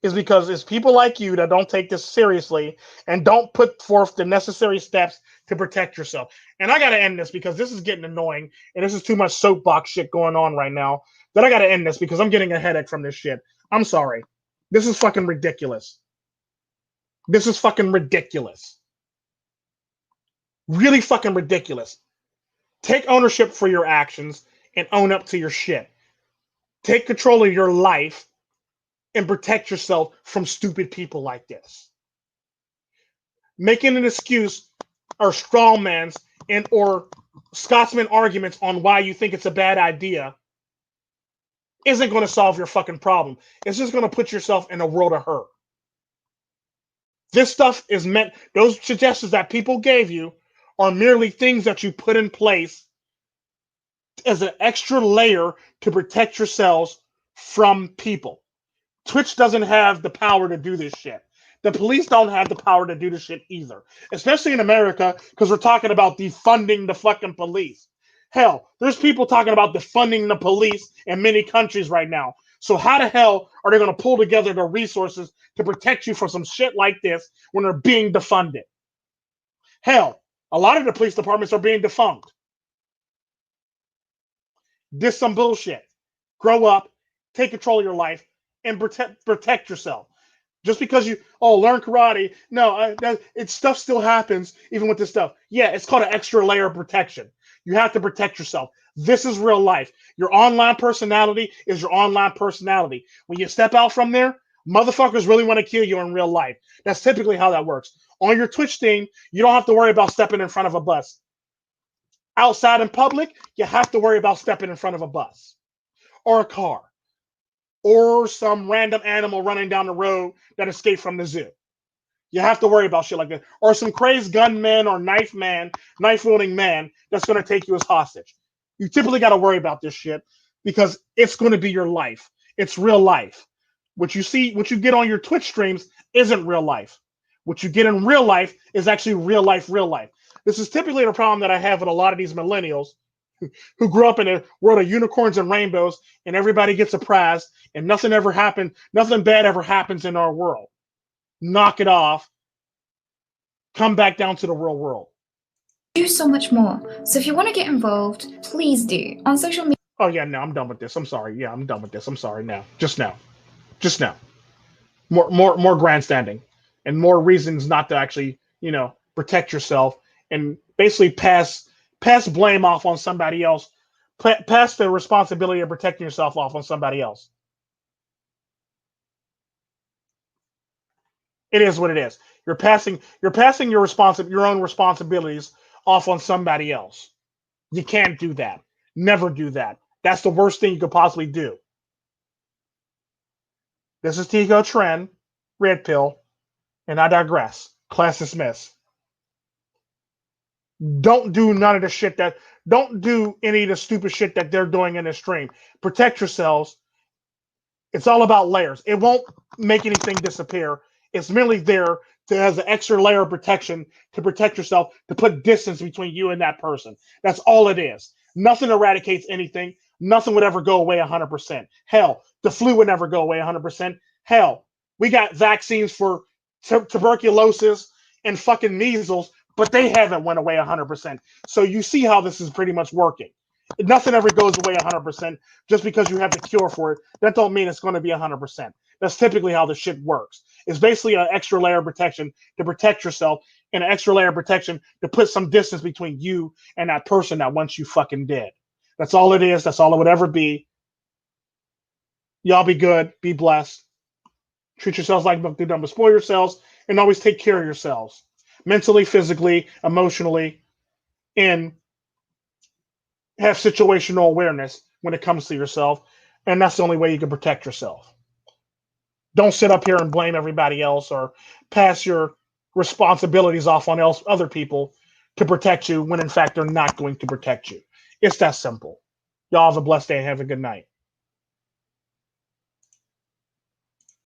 is because it's people like you that don't take this seriously and don't put forth the necessary steps to protect yourself. And I got to end this because this is getting annoying, and this is too much soapbox shit going on right now. That I got to end this because I'm getting a headache from this shit. I'm sorry. This is fucking ridiculous. This is fucking ridiculous. Really fucking ridiculous. Take ownership for your actions and own up to your shit. Take control of your life and protect yourself from stupid people like this. Making an excuse or strawmans and or Scotsman arguments on why you think it's a bad idea isn't going to solve your fucking problem. It's just going to put yourself in a world of hurt. This stuff is meant, those suggestions that people gave you are merely things that you put in place as an extra layer to protect yourselves from people. Twitch doesn't have the power to do this shit. The police don't have the power to do this shit either, especially in America, because we're talking about defunding the fucking police. Hell, there's people talking about defunding the police in many countries right now. So how the hell are they going to pull together the resources to protect you from some shit like this when they're being defunded? Hell, a lot of the police departments are being defunct. This some bullshit. Grow up, take control of your life, and protect yourself. Just because you learn karate, no, stuff still happens even with this stuff. Yeah, it's called an extra layer of protection. You have to protect yourself. This is real life. Your online personality is your online personality. When you step out from there, motherfuckers really want to kill you in real life. That's typically how that works. On your Twitch stream, you don't have to worry about stepping in front of a bus. Outside in public, you have to worry about stepping in front of a bus or a car or some random animal running down the road that escaped from the zoo. You have to worry about shit like that. Or some crazed gunman or knife-wielding man that's going to take you as hostage. You typically got to worry about this shit because it's going to be your life. It's real life. What you get on your Twitch streams isn't real life. What you get in real life is actually real life. This is typically the problem that I have with a lot of these millennials who grew up in a world of unicorns and rainbows and everybody gets a prize and nothing bad ever happens in our world. Knock it off. Come back down to the real world. Do so much more. So if you want to get involved, please do. On social media. Oh yeah, no, I'm done with this. I'm sorry. Yeah, I'm done with this. I'm sorry now. Just now. More grandstanding and more reasons not to actually, protect yourself and basically pass blame off on somebody else. Pass the responsibility of protecting yourself off on somebody else. It is what it is. You're passing your own responsibilities off on somebody else. You can't do that. Never do that. That's the worst thing you could possibly do. This is Tico Tren, Red Pill, and I digress. Class dismissed. Don't do any of the stupid shit that they're doing in this stream. Protect yourselves. It's all about layers. It won't make anything disappear. It's merely there as an extra layer of protection to protect yourself, to put distance between you and that person. That's all it is. Nothing eradicates anything. Nothing would ever go away 100%. Hell, the flu would never go away 100%. Hell, we got vaccines for tuberculosis and fucking measles, but they haven't went away 100%. So you see how this is pretty much working. Nothing ever goes away 100%. Just because you have the cure for it, that don't mean it's going to be 100%. That's typically how the shit works. It's basically an extra layer of protection to protect yourself and an extra layer of protection to put some distance between you and that person that wants you fucking dead. That's all it is. That's all it would ever be. Y'all be good. Be blessed. Treat yourselves like milk. Do not spoil yourselves, and always take care of yourselves. Mentally, physically, emotionally, and have situational awareness when it comes to yourself. And that's the only way you can protect yourself. Don't sit up here and blame everybody else or pass your responsibilities off on other people to protect you when in fact they're not going to protect you. It's that simple. Y'all have a blessed day and have a good night.